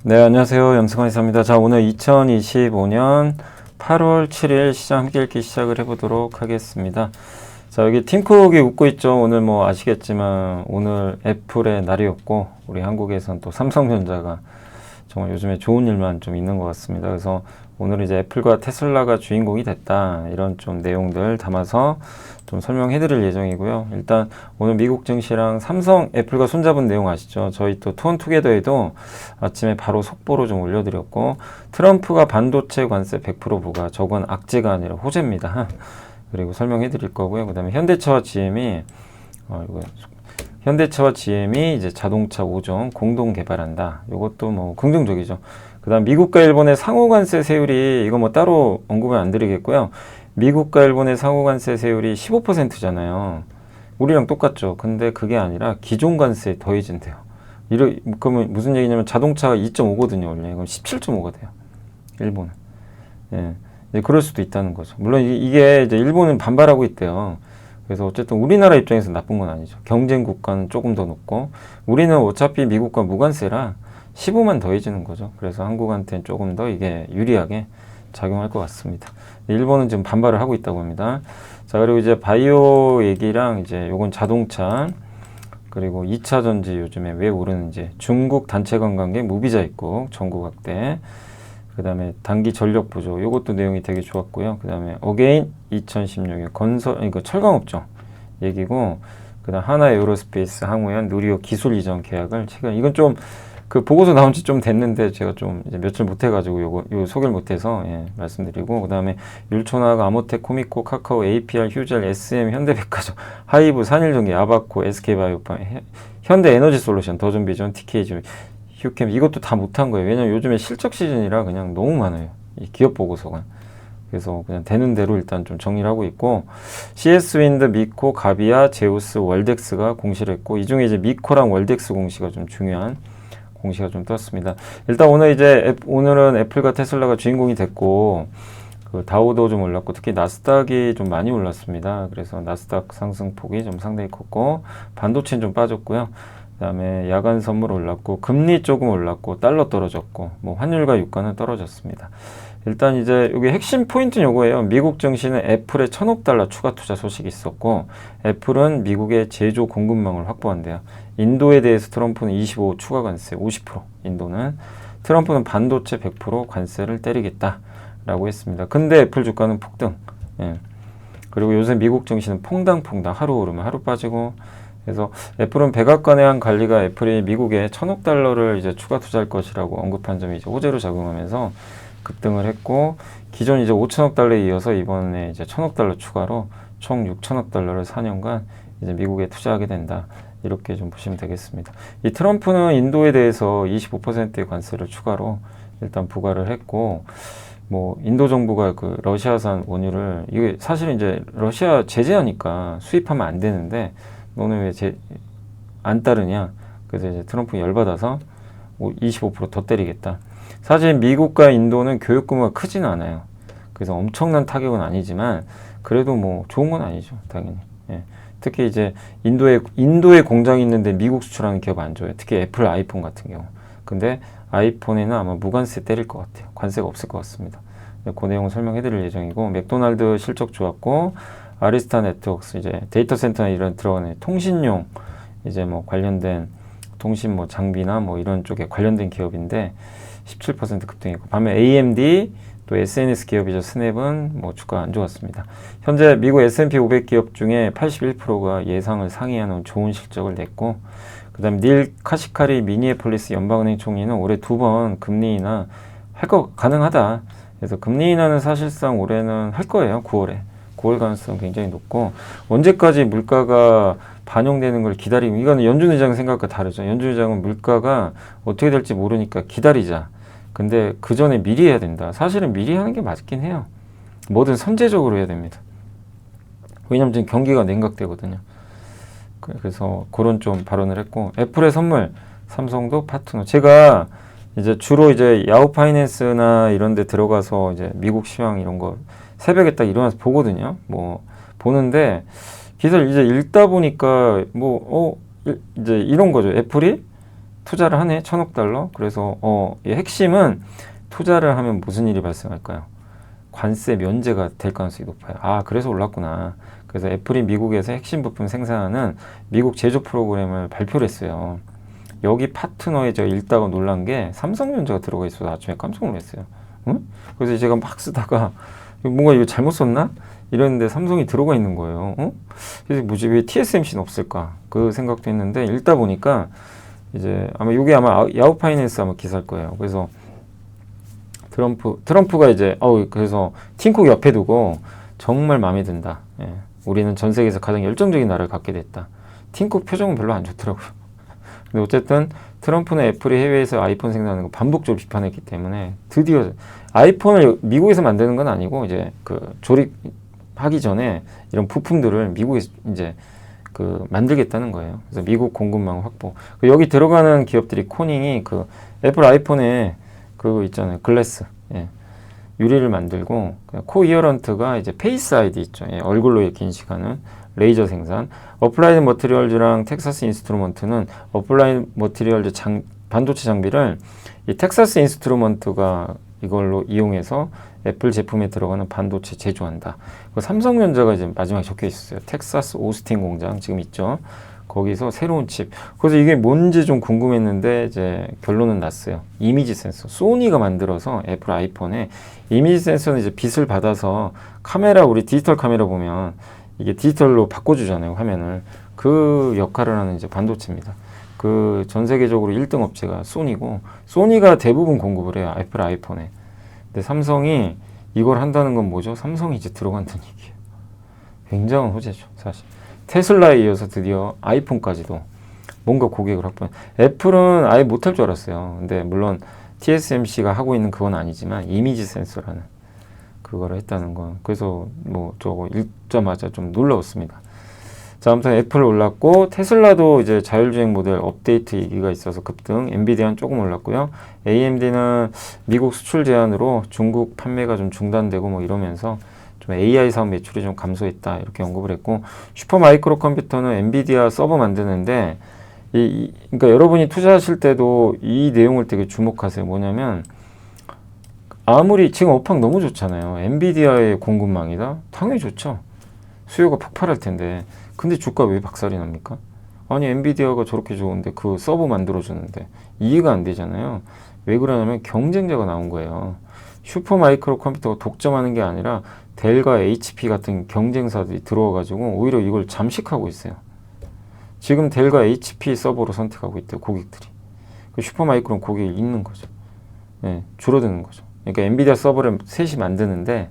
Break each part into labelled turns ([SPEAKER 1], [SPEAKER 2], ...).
[SPEAKER 1] 네, 안녕하세요. 염승환 이사입니다. 자, 오늘 2025년 8월 7일 시장 함께 읽기 시작을 해보도록 하겠습니다. 자, 여기 팀쿡이 웃고 있죠. 오늘 뭐 아시겠지만 오늘 애플의 날이었고 우리 한국에선 또 삼성전자가 정말 요즘에 좋은 일만 좀 있는 것 같습니다. 그래서 오늘 이제 애플과 테슬라가 주인공이 됐다, 이런 좀 내용들 담아서 좀 설명해 드릴 예정이고요. 일단 오늘 미국 증시랑 삼성, 애플과 손잡은 내용 아시죠? 저희 또 투원투게더에도 아침에 바로 속보로 좀 올려드렸고, 트럼프가 반도체 관세 100% 부과, 저건 악재가 아니라 호재입니다. 그리고 설명해 드릴 거고요. 그 다음에 현대차와 GM이 현대차와 GM이 이제 자동차 5종 공동 개발한다. 이것도 뭐 긍정적이죠. 그 다음 미국과 일본의 상호관세 세율이, 이거 뭐 따로 언급은 안 드리겠고요. 미국과 일본의 상호관세 세율이 15%잖아요. 우리랑 똑같죠. 근데 그게 아니라 기존 관세에 더해진대요. 그러면 무슨 얘기냐면 자동차가 2.5거든요. 원래. 그럼 17.5가 돼요. 일본은. 예. 그럴 수도 있다는 거죠. 물론 이게 이제 일본은 반발하고 있대요. 그래서 어쨌든 우리나라 입장에서 나쁜 건 아니죠. 경쟁 국가는 조금 더 높고, 우리는 어차피 미국과 무관세라 15만 더해지는 거죠. 그래서 한국한테는 조금 더 이게 유리하게 작용할 것 같습니다. 일본은 지금 반발을 하고 있다고 합니다. 자, 그리고 이제 바이오 얘기랑 이제 요건 자동차, 그리고 2차 전지 요즘에 왜 오르는지, 중국 단체 관광객 무비자 입국 전국 확대, 그 다음에 단기 전력 보조, 요것도 내용이 되게 좋았고요. 그 다음에 어게인 2016년 건설, 이거 철강업종 얘기고, 그 다음 하나 에어로스페이스 항우연 누리호 기술 이전 계약을 최근, 이건 좀 그 보고서 나온 지 좀 됐는데 제가 좀 이제 며칠 못 해가지고 요 소개를 못 해서 말씀드리고, 그 다음에 율촌화학, 아모텍, 코미코, 카카오, APR, 휴젤, SM, 현대백화점, 하이브, 산일전기, 아바코, SK바이오팜, 현대에너지솔루션, 더존비전, TKG, 휴캠, 이것도 다 못한 거예요. 왜냐면 요즘에 실적 시즌이라 그냥 너무 많아요, 이 기업 보고서가. 그래서 그냥 되는 대로 일단 좀 정리를 하고 있고, CS윈드, 미코, 가비아, 제우스, 월덱스가 공시를 했고, 이 중에 이제 미코랑 월덱스 공시가 좀 중요한 공시가 좀 떴습니다. 일단 오늘은 애플과 테슬라가 주인공이 됐고, 그 다우도 좀 올랐고, 특히 나스닥이 좀 많이 올랐습니다. 그래서 나스닥 상승폭이 좀 상당히 컸고, 반도체는 좀 빠졌고요. 그 다음에 야간 선물 올랐고, 금리 조금 올랐고, 달러 떨어졌고, 뭐 환율과 유가는 떨어졌습니다. 일단 이제 여기 핵심 포인트는 요거예요. 미국 증시는 애플에 1,000억 달러 추가 투자 소식이 있었고, 애플은 미국의 제조 공급망을 확보한대요. 인도에 대해서 트럼프는 25 추가 관세 50%, 인도는, 트럼프는 반도체 100% 관세를 때리겠다라고 했습니다. 근데 애플 주가는 폭등. 그리고 요새 미국 증시는 퐁당퐁당 하루 오르면 하루 빠지고, 그래서 애플은 백악관의 관리가 애플이 미국에 1,000억 달러를 이제 추가 투자할 것이라고 언급한 점이 이제 호재로 작용하면서 급등을 했고, 기존 이제 5천억 달러에 이어서 이번에 이제 1,000억 달러 추가로 총 6천억 달러를 4년간 이제 미국에 투자하게 된다, 이렇게 좀 보시면 되겠습니다. 이 트럼프는 인도에 대해서 25%의 관세를 추가로 일단 부과를 했고, 뭐 인도 정부가 그 러시아산 원유를, 이게 사실 이제 러시아 제재하니까 수입하면 안 되는데 너는 왜 안 따르냐? 그래서 이제 트럼프 열받아서 25% 더 때리겠다. 사실 미국과 인도는 교육 규모가 크지는 않아요. 그래서 엄청난 타격은 아니지만 그래도 뭐 좋은 건 아니죠, 당연히. 특히 이제 인도에 공장이 있는데 미국 수출하는 기업 안 줘요. 특히 애플 아이폰 같은 경우. 근데 아이폰에는 아마 무관세 때릴 것 같아요. 관세가 없을 것 같습니다. 그 내용을 설명해 드릴 예정이고, 맥도날드 실적 좋았고, 아리스타 네트워크스 이제 데이터 센터나 이런 들어가는 통신용 이제 뭐 관련된 통신 뭐 장비나 뭐 이런 쪽에 관련된 기업인데 17% 급등했고, 반면 AMD 또 SNS 기업이죠. 스냅은 뭐 주가 안 좋았습니다. 현재 미국 S&P 500 기업 중에 81%가 예상을 상회하는 좋은 실적을 냈고, 그 다음에 닐 카시카리 미니애폴리스 연방은행 총리는 올해 2번 금리 인하 할 거 가능하다. 그래서 금리 인하는 사실상 올해는 할 거예요. 9월 가능성 굉장히 높고, 언제까지 물가가 반영되는 걸 기다리고, 이거는 연준 의장 생각과 다르죠. 연준 의장은 물가가 어떻게 될지 모르니까 기다리자. 근데 그 전에 미리 해야 된다. 사실은 미리 하는 게 맞긴 해요. 뭐든 선제적으로 해야 됩니다. 왜냐면 지금 경기가 냉각되거든요. 그래서 그런 좀 발언을 했고, 애플의 선물, 삼성도 파트너. 제가 이제 주로 이제 야후 파이낸스나 이런 데 들어가서 이제 미국 시황 이런 거 새벽에 딱 일어나서 보거든요. 뭐 보는데 기사를 이제 읽다 보니까 이제 이런 거죠. 애플이 투자를 하네. 1,000억 달러. 그래서 이 핵심은 투자를 하면 무슨 일이 발생할까요? 관세 면제가 될 가능성이 높아요. 그래서 올랐구나. 그래서 애플이 미국에서 핵심 부품 생산하는 미국 제조 프로그램을 발표를 했어요. 여기 파트너에 제가 읽다가 놀란 게 삼성전자가 들어가 있어서 아침에 깜짝 놀랐어요. 응? 그래서 제가 막 쓰다가 뭔가 이거 잘못 썼나? 이랬는데 삼성이 들어가 있는 거예요. 그래서 뭐지, 왜 TSMC는 없을까? 그 생각도 했는데 읽다 보니까 이제 이게 아마 야후 파이낸스 아마 기사일 거예요. 그래서 트럼프가 이제 그래서 팀쿡 옆에 두고 정말 마음에 든다. 예. 우리는 전 세계에서 가장 열정적인 나라를 갖게 됐다. 팀쿡 표정은 별로 안 좋더라고요. 근데 어쨌든 트럼프는 애플이 해외에서 아이폰 생산하는 거 반복적으로 비판했기 때문에 드디어 아이폰을 미국에서 만드는 건 아니고 이제 그 조립하기 전에 이런 부품들을 미국에서 이제 그 만들겠다는 거예요. 그래서 미국 공급망 확보. 여기 들어가는 기업들이 코닝이 그 애플 아이폰에 그거 있잖아요. 글래스. 예. 유리를 만들고 코이어런트가 이제 페이스 아이디 있죠. 예. 얼굴로 이렇게 인식하는 레이저 생산. 어플라이드 머티리얼즈랑 텍사스 인스트루먼트는 어플라이드 머티리얼즈 반도체 장비를 이 텍사스 인스트루먼트가 이걸로 이용해서 애플 제품에 들어가는 반도체 제조한다. 삼성전자가 이제 마지막에 적혀 있었어요. 텍사스 오스틴 공장 지금 있죠. 거기서 새로운 칩. 그래서 이게 뭔지 좀 궁금했는데 이제 결론은 났어요. 이미지 센서. 소니가 만들어서 애플 아이폰에 이미지 센서는 이제 빛을 받아서 카메라, 우리 디지털 카메라 보면 이게 디지털로 바꿔주잖아요, 화면을. 그 역할을 하는 이제 반도체입니다. 그 전 세계적으로 1등 업체가 소니고, 소니가 대부분 공급을 해요, 애플 아이폰에. 근데 삼성이 이걸 한다는 건 뭐죠? 삼성이 이제 들어간다는 얘기예요. 굉장한 호재죠, 사실. 테슬라에 이어서 드디어 아이폰까지도 뭔가 고객을 확보해. 애플은 아예 못할 줄 알았어요. 근데 물론 TSMC가 하고 있는 그건 아니지만 이미지 센서라는 그거를 했다는 건, 그래서 뭐 저거 읽자마자 좀 놀라웠습니다. 자, 아무튼 애플 올랐고, 테슬라도 이제 자율주행 모델 업데이트 얘기가 있어서 급등, 엔비디아는 조금 올랐고요. AMD는 미국 수출 제한으로 중국 판매가 좀 중단되고 뭐 이러면서 좀 AI 사업 매출이 좀 감소했다, 이렇게 언급을 했고, 슈퍼마이크로 컴퓨터는 엔비디아 서버 만드는데, 그러니까 여러분이 투자하실 때도 이 내용을 되게 주목하세요. 뭐냐면, 아무리 지금 업황 너무 좋잖아요. 엔비디아의 공급망이다? 당연히 좋죠. 수요가 폭발할 텐데. 근데 주가 왜 박살이 납니까? 아니, 엔비디아가 저렇게 좋은데 그 서버 만들어주는데 이해가 안 되잖아요. 왜 그러냐면 경쟁자가 나온 거예요. 슈퍼마이크로 컴퓨터가 독점하는 게 아니라 델과 HP 같은 경쟁사들이 들어와가지고 오히려 이걸 잠식하고 있어요. 지금 델과 HP 서버로 선택하고 있대요, 고객들이. 그 슈퍼마이크로는 고객이 있는 거죠. 네, 줄어드는 거죠. 그러니까 엔비디아 서버를 셋이 만드는데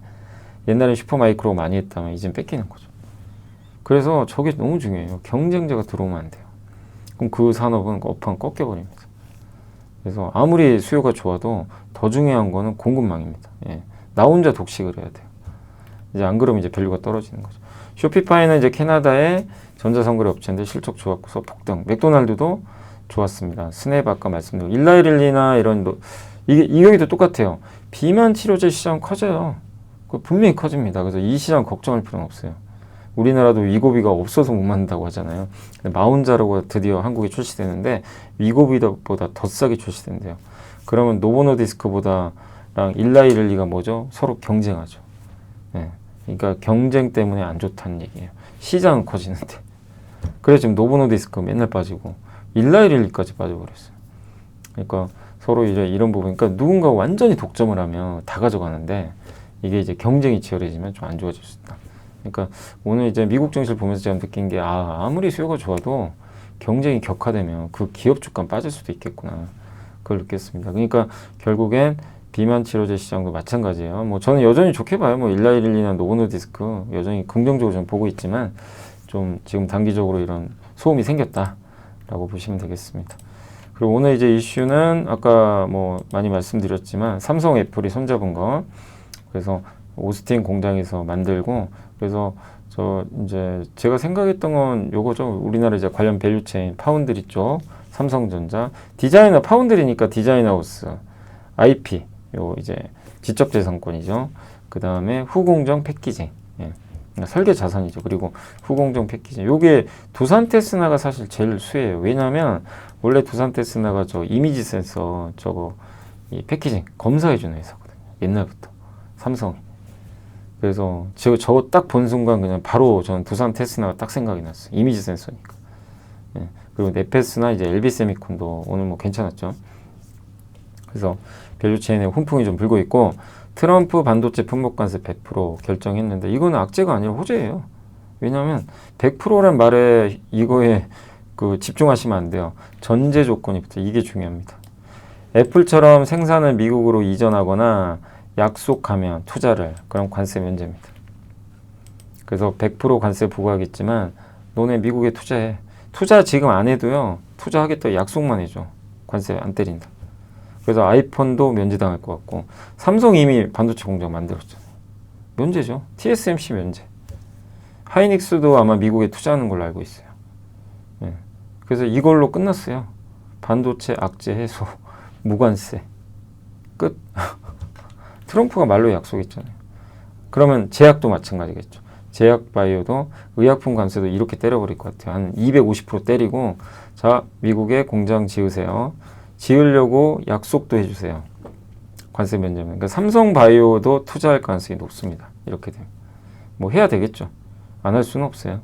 [SPEAKER 1] 옛날에 슈퍼마이크로 많이 했다면 이젠 뺏기는 거죠. 그래서 저게 너무 중요해요. 경쟁자가 들어오면 안 돼요. 그럼 그 산업은 업황 꺾여버립니다. 그래서 아무리 수요가 좋아도 더 중요한 거는 공급망입니다. 예. 나 혼자 독식을 해야 돼요. 이제 안 그러면 이제 밸류가 떨어지는 거죠. 쇼피파이는 이제 캐나다의 전자상거래 업체인데 실적 좋았고서 폭등. 맥도날드도 좋았습니다. 스냅 아까 말씀드린 일라이릴리나 이런 이 경우도 똑같아요. 비만 치료제 시장 커져요. 분명히 커집니다. 그래서 이 시장 걱정할 필요는 없어요. 우리나라도 위고비가 없어서 못 만든다고 하잖아요. 마운자라고 드디어 한국에 출시되는데 위고비보다 더 싸게 출시된대요. 그러면 노보노디스크보다랑 일라이릴리가 뭐죠? 서로 경쟁하죠. 네. 그러니까 경쟁 때문에 안 좋다는 얘기예요. 시장은 커지는데. 그래서 지금 노보노디스크 맨날 빠지고 일라이릴리까지 빠져버렸어요. 그러니까 서로 이제 이런 부분, 그러니까 누군가 완전히 독점을 하면 다 가져가는데 이게 이제 경쟁이 치열해지면 좀 안 좋아질 수 있다. 그러니까 오늘 이제 미국 증시를 보면서 제가 느낀 게 아무리 수요가 좋아도 경쟁이 격화되면 그 기업 주가 빠질 수도 있겠구나. 그걸 느꼈습니다. 그러니까 결국엔 비만 치료제 시장도 마찬가지예요. 뭐 저는 여전히 좋게 봐요. 뭐 일라이릴리나 노보노디스크 여전히 긍정적으로 좀 보고 있지만 좀 지금 단기적으로 이런 소음이 생겼다라고 보시면 되겠습니다. 그리고 오늘 이제 이슈는 아까 뭐 많이 말씀드렸지만 삼성 애플이 손잡은 거, 그래서 오스틴 공장에서 만들고, 그래서 저 이제 제가 생각했던 건 요거죠. 우리나라 이제 관련 밸류체인 파운드리 쪽, 삼성전자, 디자이너 파운드리니까 디자인하우스, IP, 요 이제 지적재산권이죠. 그 다음에 후공정 패키징, 예. 설계 자산이죠. 그리고 후공정 패키징. 요게 두산 테스나가 사실 제일 수혜예요. 왜냐하면 원래 두산 테슬라가 저 이미지 센서 저거 이 패키징 검사해주는 회사거든요. 옛날부터 삼성이. 그래서 저거 딱 본 순간 그냥 바로 저는 두산 테슬라가 딱 생각이 났어요. 이미지 센서니까. 예. 그리고 네페스나 이제 LB세미콘도 오늘 뭐 괜찮았죠. 그래서 밸류체인에 훈풍이 좀 불고 있고, 트럼프 반도체 품목관세 100% 결정했는데 이거는 악재가 아니라 호재예요. 왜냐하면 100%란 말에 이거에 그 집중하시면 안 돼요. 전제 조건이부터 이게 중요합니다. 애플처럼 생산을 미국으로 이전하거나 약속하면 투자를, 그럼 관세 면제입니다. 그래서 100% 관세 부과하겠지만 너네 미국에 투자해. 투자 지금 안 해도요, 투자하겠다 약속만 해줘. 관세 안 때린다. 그래서 아이폰도 면제당할 것 같고, 삼성 이미 반도체 공장 만들었잖아요. 면제죠. TSMC 면제. 하이닉스도 아마 미국에 투자하는 걸로 알고 있어요. 네. 그래서 이걸로 끝났어요. 반도체 악재 해소, 무관세. 끝. 트럼프가 말로 약속했잖아요. 그러면 제약도 마찬가지겠죠. 제약 바이오도 의약품 관세도 이렇게 때려버릴 것 같아요. 한 250% 때리고, 자, 미국에 공장 지으세요. 지으려고 약속도 해주세요. 관세 면제면. 그러니까 삼성 바이오도 투자할 가능성이 높습니다. 이렇게 되면. 뭐 해야 되겠죠. 안 할 수는 없어요.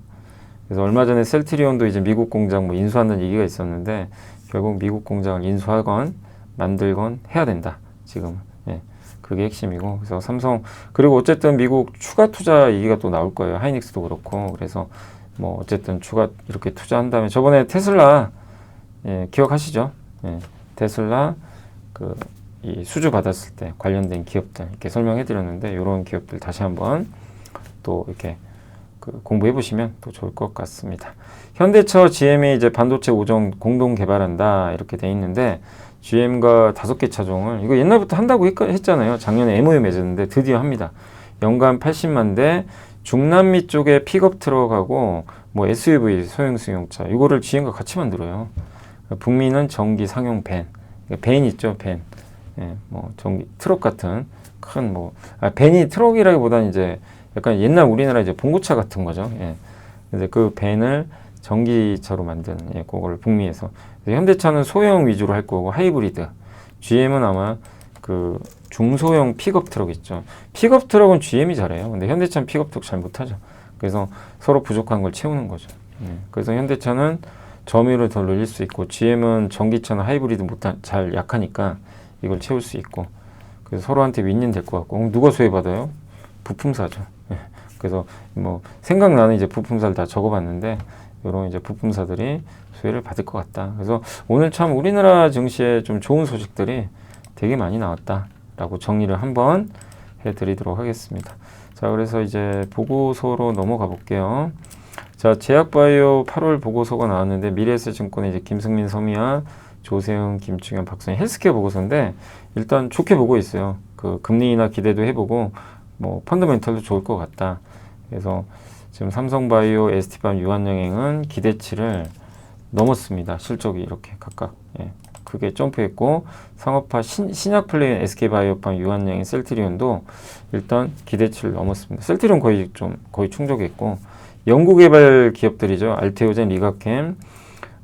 [SPEAKER 1] 그래서 얼마 전에 셀트리온도 이제 미국 공장 뭐 인수한다는 얘기가 있었는데, 결국 미국 공장을 인수하건 만들건 해야 된다. 지금. 예. 그게 핵심이고. 그래서 삼성, 그리고 어쨌든 미국 추가 투자 얘기가 또 나올 거예요. 하이닉스도 그렇고. 그래서 뭐 어쨌든 추가 이렇게 투자한 다음에, 저번에 테슬라, 예, 기억하시죠? 예. 테슬라 이 수주 받았을 때 관련된 기업들 이렇게 설명해 드렸는데, 이런 기업들 다시 한번 또 이렇게 공부해 보시면 또 좋을 것 같습니다. 현대차, GM이 이제 반도체 5종 공동 개발한다 이렇게 돼 있는데, GM과 5개 차종을, 이거 옛날부터 한다고 했잖아요. 작년에 MOU 맺었는데 드디어 합니다. 연간 80만 대, 중남미 쪽에 픽업 트럭하고 뭐 SUV 소형 승용차, 이거를 GM과 같이 만들어요. 북미는 전기 상용 밴, 밴 있죠, 밴. 예, 뭐 전기 트럭 같은 큰 뭐, 밴이 트럭이라기보다는 이제 약간 옛날 우리나라 이제 봉고차 같은 거죠. 예. 근데 그 밴을 전기차로 만드는, 예, 그거를 북미에서. 현대차는 소형 위주로 할 거고 하이브리드. GM은 아마 그 중소형 픽업 트럭 있죠. 픽업 트럭은 GM이 잘해요. 근데 현대차는 픽업 트럭 잘 못하죠. 그래서 서로 부족한 걸 채우는 거죠. 예. 그래서 현대차는 점유율을 더 늘릴 수 있고, GM은 전기차나 하이브리드 잘 약하니까 이걸 채울 수 있고, 그래서 서로한테 윈윈 될 것 같고. 누가 수혜받아요? 부품사죠. 예. 그래서 뭐 생각나는 이제 부품사를 다 적어봤는데, 이런 이제 부품사들이 수혜를 받을 것 같다. 그래서 오늘 참 우리나라 증시에 좀 좋은 소식들이 되게 많이 나왔다라고 정리를 한번 해드리도록 하겠습니다. 자, 그래서 이제 보고서로 넘어가 볼게요. 자, 제약바이오 8월 보고서가 나왔는데, 미래에셋증권의 이제 김승민, 서미아, 조세훈, 김충현, 박선희 헬스케어 보고서인데, 일단 좋게 보고 있어요. 그 금리 인하 기대도 해보고, 뭐 펀더멘털도 좋을 것 같다. 그래서 지금 삼성바이오, ST팜, 유한영행은 기대치를 넘었습니다. 실적이 이렇게 각각. 예, 크게 점프했고, 상업화 신약 플레이인 SK바이오팜, 유한영행, 셀트리온도 일단 기대치를 넘었습니다. 셀트리온 거의 충족했고, 연구개발 기업들이죠. 알테오젠, 리가캠,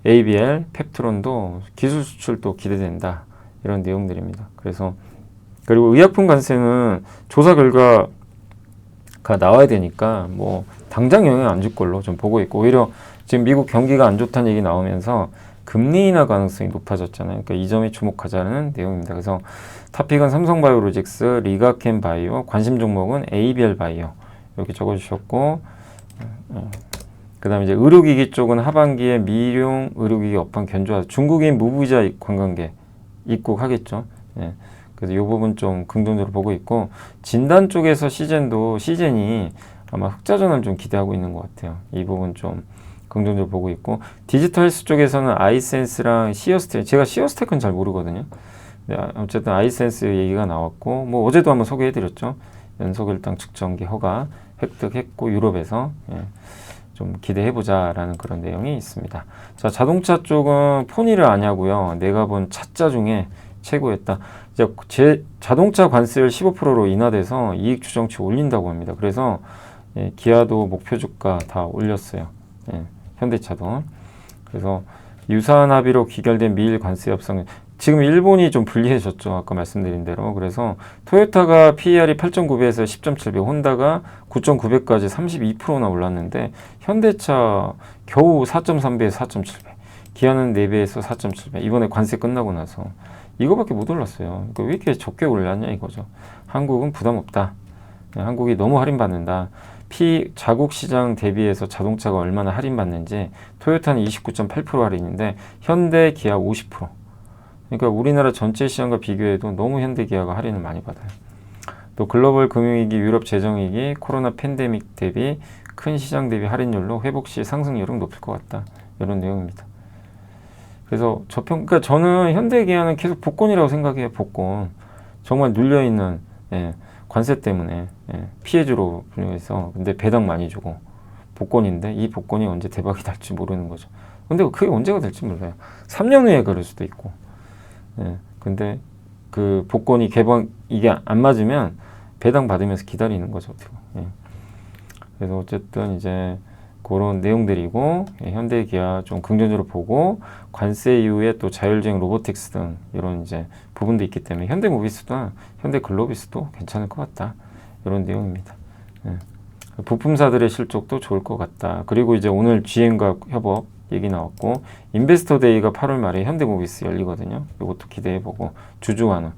[SPEAKER 1] ABL, 펩트론도 기술 수출도 기대된다. 이런 내용들입니다. 그래서, 그리고 의약품 관세는 조사 결과가 나와야 되니까 뭐 당장 영향 안 줄 걸로 좀 보고 있고, 오히려 지금 미국 경기가 안 좋다는 얘기 나오면서 금리 인하 가능성이 높아졌잖아요. 그러니까 이 점이 주목하자는 내용입니다. 그래서 탑픽은 삼성바이오로직스, 리가캠 바이오, 관심 종목은 ABL 바이오 이렇게 적어주셨고, 그 다음에 이제 의료기기 쪽은 하반기에 미용 의료기기 업황 견조하다. 중국인 무비자 관광객 입국하겠죠. 예. 그래서 이 부분 좀 긍정적으로 보고 있고, 진단 쪽에서 시젠이 아마 흑자 전환 좀 기대하고 있는 것 같아요. 이 부분 좀 긍정적으로 보고 있고, 디지털 헬스 쪽에서는 아이센스랑 시어스텍, 제가 시어스텍은 잘 모르거든요. 어쨌든 아이센스 얘기가 나왔고, 뭐 어제도 한번 소개해드렸죠. 연속일당 측정기 허가 획득했고, 유럽에서. 예. 좀 기대해보자라는 그런 내용이 있습니다. 자, 자동차 쪽은 포니를 아냐고요. 내가 본 차자 중에 최고였다. 이제 자동차 관세율 15%로 인하돼서 이익 추정치 올린다고 합니다. 그래서 예, 기아도 목표 주가 다 올렸어요. 예, 현대차도. 그래서 유사한 합의로 귀결된 미일 관세 협상. 지금 일본이 좀 불리해졌죠. 아까 말씀드린 대로. 그래서 토요타가 PER이 8.9배에서 10.7배, 혼다가 9.9배까지 32%나 올랐는데 현대차 겨우 4.3배에서 4.7배, 기아는 4배에서 4.7배. 이번에 관세 끝나고 나서 이거밖에 못 올랐어요. 그러니까 왜 이렇게 적게 올랐냐 이거죠. 한국은 부담 없다. 한국이 너무 할인받는다. 자국 시장 대비해서 자동차가 얼마나 할인받는지 토요타는 29.8% 할인인데 현대, 기아 50%. 그러니까 우리나라 전체 시장과 비교해도 너무 현대, 기아가 할인을 많이 받아요. 또 글로벌 금융위기, 유럽 재정위기, 코로나 팬데믹 대비 큰 시장 대비 할인율로 회복 시 상승률은 높을 것 같다. 이런 내용입니다. 그래서 그러니까 저는 현대, 기아는 계속 복권이라고 생각해요. 복권. 정말 눌려있는 관세 때문에 피해주로 분류해서 근데 배당 많이 주고 복권인데 이 복권이 언제 대박이 날지 모르는 거죠. 근데 그게 언제가 될지 몰라요. 3년 후에 그럴 수도 있고. 근데 그 복권이 이게 안 맞으면 배당 받으면서 기다리는 거죠. 그래서 어쨌든 이제 그런 내용들이고 현대, 기아 좀 긍정적으로 보고 관세 이후에 또 자율주행 로보틱스 등 이런 이제 부분도 있기 때문에 현대모비스나 현대글로비스도 괜찮을 것 같다. 이런 내용입니다. 부품사들의 실적도 좋을 것 같다. 그리고 이제 오늘 GM과 협업 얘기 나왔고 인베스터 데이가 8월 말에 현대모비스 열리거든요. 이것도 기대해보고 주주환원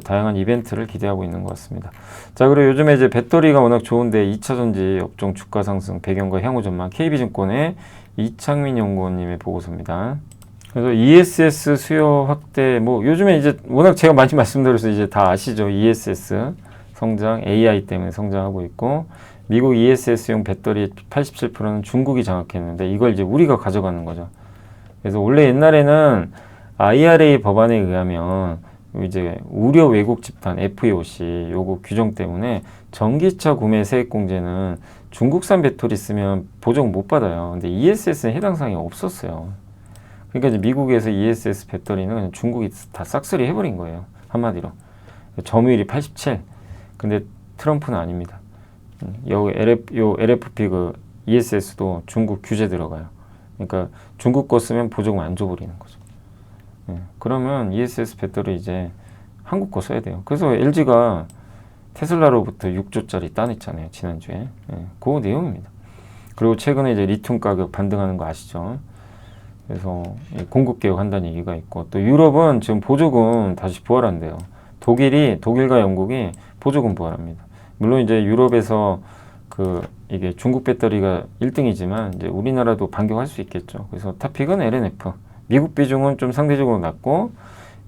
[SPEAKER 1] 다양한 이벤트를 기대하고 있는 것 같습니다. 자, 그리고 요즘에 이제 배터리가 워낙 좋은데 2차전지 업종 주가 상승 배경과 향후 전망 KB증권의 이창민 연구원님의 보고서입니다. 그래서 ESS 수요 확대 요즘에 이제 워낙 제가 많이 말씀드려서 이제 다 아시죠. ESS 성장, AI 때문에 성장하고 있고 미국 ESS용 배터리 87%는 중국이 장악했는데 이걸 이제 우리가 가져가는 거죠. 그래서 원래 옛날에는 IRA 법안에 의하면 이제 우려 외국 집단 FEOC 요거 규정 때문에 전기차 구매 세액 공제는 중국산 배터리 쓰면 보정 못 받아요. 근데 ESS는 해당 사항이 없었어요. 그러니까 이제 미국에서 ESS 배터리는 그냥 중국이 다 싹쓸이 해버린 거예요. 한마디로. 점유율이 87. 근데 트럼프는 아닙니다. 요 LFP 그 ESS도 중국 규제 들어가요. 그러니까 중국 거 쓰면 보조금 안 줘버리는 거죠. 그러면 ESS 배터리 이제 한국 거 써야 돼요. 그래서 LG가 테슬라로부터 6조짜리 따냈잖아요. 지난주에. 그 내용입니다. 그리고 최근에 이제 리튬 가격 반등하는 거 아시죠? 그래서 공급 개혁한다는 얘기가 있고 또 유럽은 지금 보조금 다시 부활한대요. 독일과 영국이 보조금 부활합니다. 물론 이제 유럽에서 이게 중국 배터리가 1등이지만 이제 우리나라도 반격할 수 있겠죠. 그래서 탑픽은 LNF. 미국 비중은 좀 상대적으로 낮고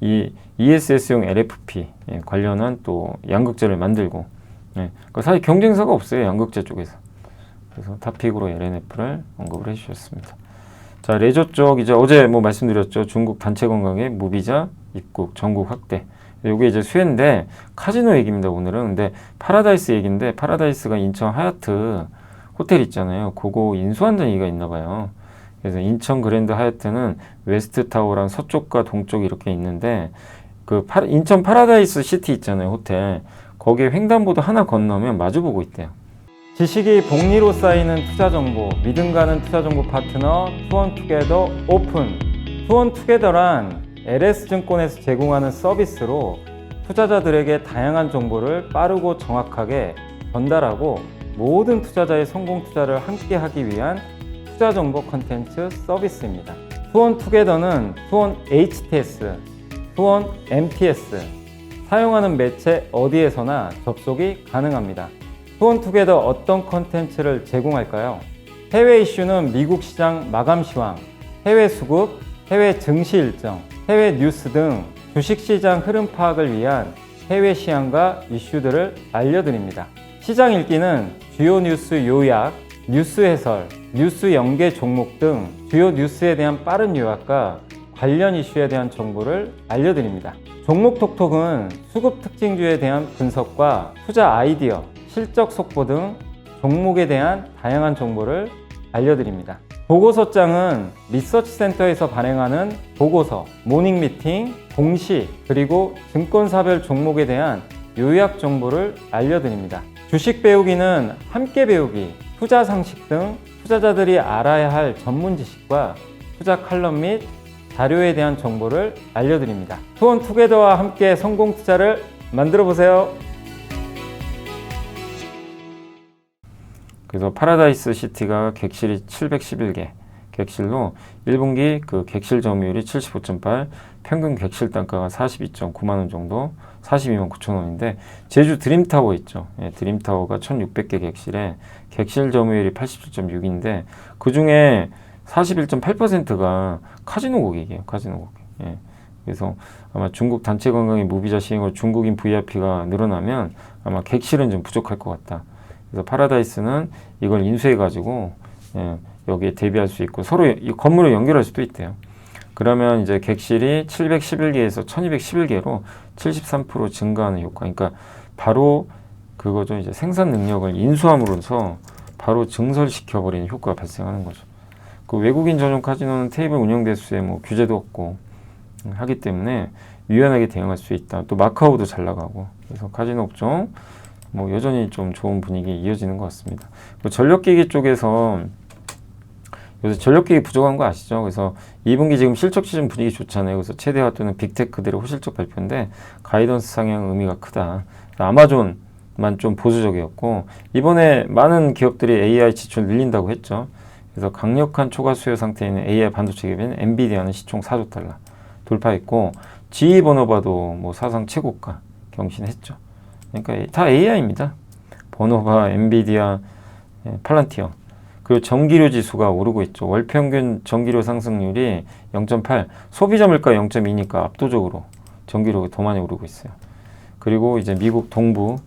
[SPEAKER 1] 이 ESS용 LFP 관련한 또 양극재를 만들고 그러니까 사실 경쟁사가 없어요. 양극재 쪽에서. 그래서 탑픽으로 LNF를 언급을 해주셨습니다. 자, 레저 쪽 이제 어제 말씀드렸죠. 중국 단체 관광의 무비자 입국 전국 확대. 이게 이제 수혜인데 카지노 얘기입니다. 오늘은. 근데 파라다이스 얘기인데 파라다이스가 인천 하얏트 호텔 있잖아요. 그거 인수한다는 얘기가 있나 봐요. 그래서 인천 그랜드 하얏트는 웨스트 타워랑 서쪽과 동쪽이 이렇게 있는데 인천 파라다이스 시티 있잖아요. 호텔. 거기에 횡단보도 하나 건너면 마주보고 있대요. 지식이 복리로 쌓이는 투자 정보, 믿음 가는 투자 정보 파트너 투원투게더 오픈. 투원투게더란 LS증권에서 제공하는 서비스로 투자자들에게 다양한 정보를 빠르고 정확하게 전달하고 모든 투자자의 성공 투자를 함께 하기 위한 투자 정보 컨텐츠 서비스입니다. 투원투게더는 투원 HTS, 투원 MTS, 사용하는 매체 어디에서나 접속이 가능합니다. 투원투게더 어떤 컨텐츠를 제공할까요? 해외 이슈는 미국 시장 마감 시황, 해외 수급, 해외 증시 일정, 해외 뉴스 등 주식시장 흐름 파악을 위한 해외 시황과 이슈들을 알려드립니다. 시장 읽기는 주요 뉴스 요약, 뉴스 해설, 뉴스 연계 종목 등 주요 뉴스에 대한 빠른 요약과 관련 이슈에 대한 정보를 알려드립니다. 종목 톡톡은 수급 특징주에 대한 분석과 투자 아이디어, 실적 속보 등 종목에 대한 다양한 정보를 알려드립니다. 보고서장은 리서치센터에서 발행하는 보고서, 모닝미팅, 공시, 그리고 증권사별 종목에 대한 요약 정보를 알려드립니다. 주식 배우기는 함께 배우기, 투자 상식 등 투자자들이 알아야 할 전문 지식과 투자 칼럼 및 자료에 대한 정보를 알려드립니다. 투원투게더와 함께 성공 투자를 만들어 보세요. 그래서 파라다이스 시티가 객실이 711개, 객실로 1분기 그 객실 점유율이 75.8, 평균 객실 단가가 42.9만 원 정도, 42만 9천 원인데 제주 드림타워 있죠. 예, 드림타워가 1600개 객실에 객실 점유율이 87.6인데 그 중에 41.8%가 카지노 고객이에요. 카지노 고객. 예. 그래서 아마 중국 단체 관광의 무비자 시행으로 중국인 VIP가 늘어나면 아마 객실은 좀 부족할 것 같다. 그래서 파라다이스는 이걸 인수해가지고 예, 여기에 대비할 수 있고 서로 이 건물을 연결할 수도 있대요. 그러면 이제 객실이 711개에서 1211개로 73% 증가하는 효과. 그러니까 바로 그거죠. 이제 생산 능력을 인수함으로써 바로 증설시켜버리는 효과가 발생하는 거죠. 그 외국인 전용 카지노는 테이블 운영 대수에 뭐 규제도 없고 하기 때문에 유연하게 대응할 수 있다. 또 마카오도 잘 나가고. 그래서 카지노 업종 뭐 여전히 좀 좋은 분위기 이어지는 것 같습니다. 전력기기 쪽에서 요새 전력기기 부족한 거 아시죠? 그래서 2분기 지금 실적 시즌 분위기 좋잖아요. 그래서 최대화 또는 빅테크들의 호실적 발표인데 가이던스 상향 의미가 크다. 아마존만 좀 보수적이었고 이번에 많은 기업들이 AI 지출 늘린다고 했죠. 그래서 강력한 초과 수요 상태에 있는 AI 반도체 기업인 엔비디아는 시총 4조 달러 돌파했고 GE 버너바도 뭐 사상 최고가 경신했죠. 그러니까 다 AI입니다. 버너바, 엔비디아, 팔란티어. 그리고 전기료 지수가 오르고 있죠. 월 평균 전기료 상승률이 0.8, 소비자 물가 0.2니까 압도적으로 전기료가 더 많이 오르고 있어요. 그리고 이제 미국 동부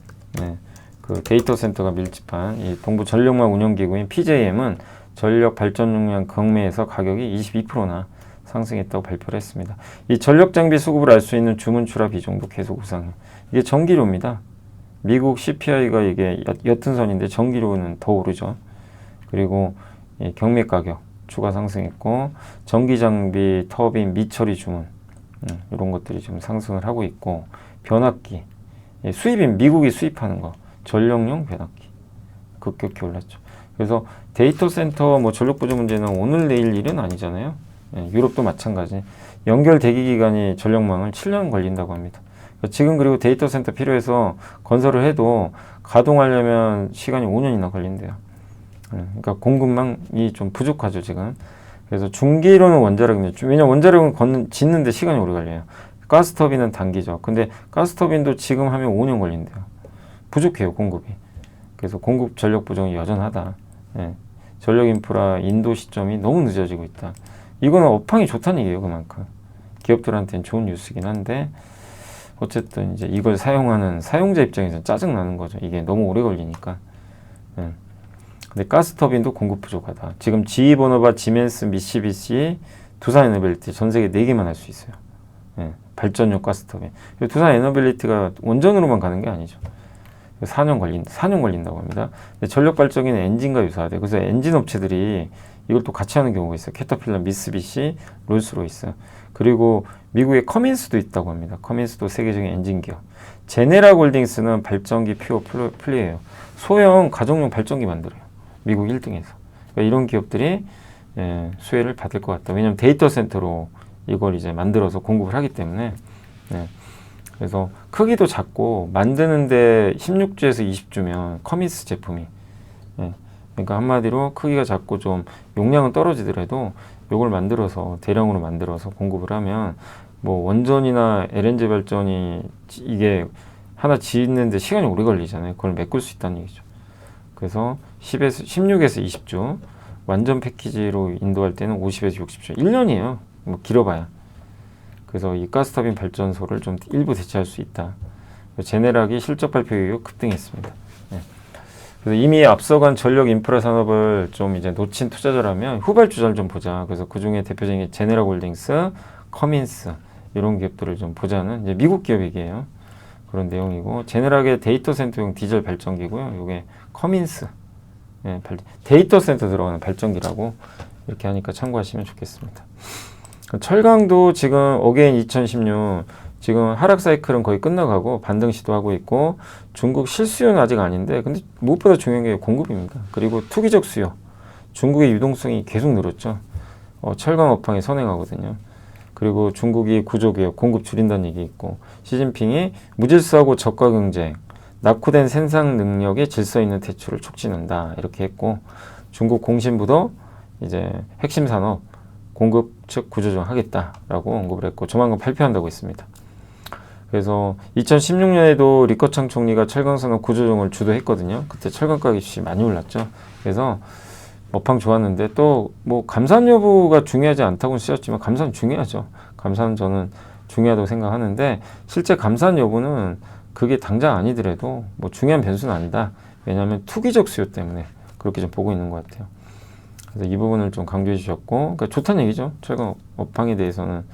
[SPEAKER 1] 그 데이터 센터가 밀집한 이 동부 전력망 운영기구인 PJM은 전력 발전 용량 경매에서 가격이 22%나 상승했다고 발표를 했습니다. 이 전력 장비 수급을 알 수 있는 주문 출하 비중도 계속 우상해요. 이게 전기료입니다. 미국 CPI가 이게 옅은 선인데 전기료는 더 오르죠. 그리고 경매 가격 추가 상승했고 전기 장비, 터빈, 미처리 주문 이런 것들이 지금 상승을 하고 있고 변압기, 수입인 미국이 수입하는 거 전력용 변압기 급격히 올랐죠. 그래서 데이터 센터 뭐 전력 부족 문제는 오늘 내일 일은 아니잖아요. 유럽도 마찬가지. 연결 대기 기간이 전력망을 7년 걸린다고 합니다. 지금 그리고 데이터 센터 필요해서 건설을 해도 가동하려면 시간이 5년이나 걸린대요. 그러니까 공급망이 좀 부족하죠 지금. 그래서 중기로는 원자력입니다. 왜냐면 원자력은 짓는데 시간이 오래 걸려요. 가스터빈은 단기죠. 근데 가스터빈도 지금 하면 5년 걸린대요. 부족해요 공급이. 그래서 공급 전력 부족이 여전하다. 전력 인프라 인도 시점이 너무 늦어지고 있다. 이거는 업황이 좋다는 얘기예요. 그만큼 기업들한테는 좋은 뉴스긴 한데 어쨌든 이제 이걸 사용하는 사용자 입장에서는 짜증 나는 거죠. 이게 너무 오래 걸리니까. 근데 가스터빈도 공급 부족하다. 지금 GE 버너바, 지멘스, 미쓰비시, 두산 에너빌리티 전 세계 4개만 할 수 있어요. 발전용 가스터빈. 두산 에너빌리티가 원전으로만 가는 게 아니죠. 4년 걸린다고 합니다. 근데 전력 발전기는 엔진과 유사하대. 그래서 엔진 업체들이 이걸 또 같이 하는 경우가 있어요. 캐터필러, 미쓰비시, 롤스로이스. 그리고 미국의 커민스도 있다고 합니다. 커민스도 세계적인 엔진 기업. 제네랄 홀딩스는 발전기 퓨어 플레이예요. 소형 가정용 발전기 만들어요. 미국 1등에서. 그러니까 이런 기업들이 수혜를 받을 것 같다. 왜냐하면 데이터 센터로 이걸 이제 만들어서 공급을 하기 때문에. 그래서 크기도 작고 만드는데 16주에서 20주면 커미스 제품이. 그러니까 한마디로 크기가 작고 좀 용량은 떨어지더라도 이걸 만들어서 대량으로 만들어서 공급을 하면 뭐 원전이나 LNG 발전이 이게 하나 짓는데 시간이 오래 걸리잖아요. 그걸 메꿀 수 있다는 얘기죠. 그래서 16에서 20주 완전 패키지로 인도할 때는 50에서 60주 1년이에요. 뭐 길어봐야. 그래서 이 가스터빈 발전소를 좀 일부 대체할 수 있다. 제네락이 실적 발표 이후 급등했습니다. 그래서 이미 앞서간 전력 인프라 산업을 좀 이제 놓친 투자자라면 후발주자를 좀 보자. 그래서 그 중에 대표적인 게 제네랄 홀딩스, 커민스 이런 기업들을 좀 보자는 이제 미국 기업이에요. 그런 내용이고 제네락의 데이터 센터용 디젤 발전기고요. 이게 커민스 데이터 센터 들어가는 발전기라고 이렇게 하니까 참고하시면 좋겠습니다. 철강도 지금 어게인 2016 지금 하락 사이클은 거의 끝나가고 반등 시도하고 있고 중국 실수요는 아직 아닌데 근데 무엇보다 중요한 게 공급입니다. 그리고 투기적 수요 중국의 유동성이 계속 늘었죠. 철강 업황이 선행하거든요. 그리고 중국이 구조개혁, 공급 줄인다는 얘기 있고, 시진핑이 무질서하고 저가 경쟁, 낙후된 생산 능력의 질서 있는 대출을 촉진한다 이렇게 했고, 중국 공신부도 이제 핵심 산업 공급 측 구조조정 하겠다라고 언급을 했고, 조만간 발표한다고 했습니다. 그래서 2016년에도 리커창 총리가 철강산업 구조조정을 주도했거든요. 그때 철강 가격이 많이 올랐죠. 그래서 업황 좋았는데, 또 뭐 감산 여부가 중요하지 않다고는 쓰였지만 감산은 중요하죠. 감산은 저는 중요하다고 생각하는데, 실제 감산 여부는 그게 당장 아니더라도 뭐 중요한 변수는 아니다. 왜냐하면 투기적 수요 때문에 그렇게 좀 보고 있는 것 같아요. 그래서 이 부분을 좀 강조해 주셨고, 그러니까 좋다는 얘기죠. 철강 업황에 대해서는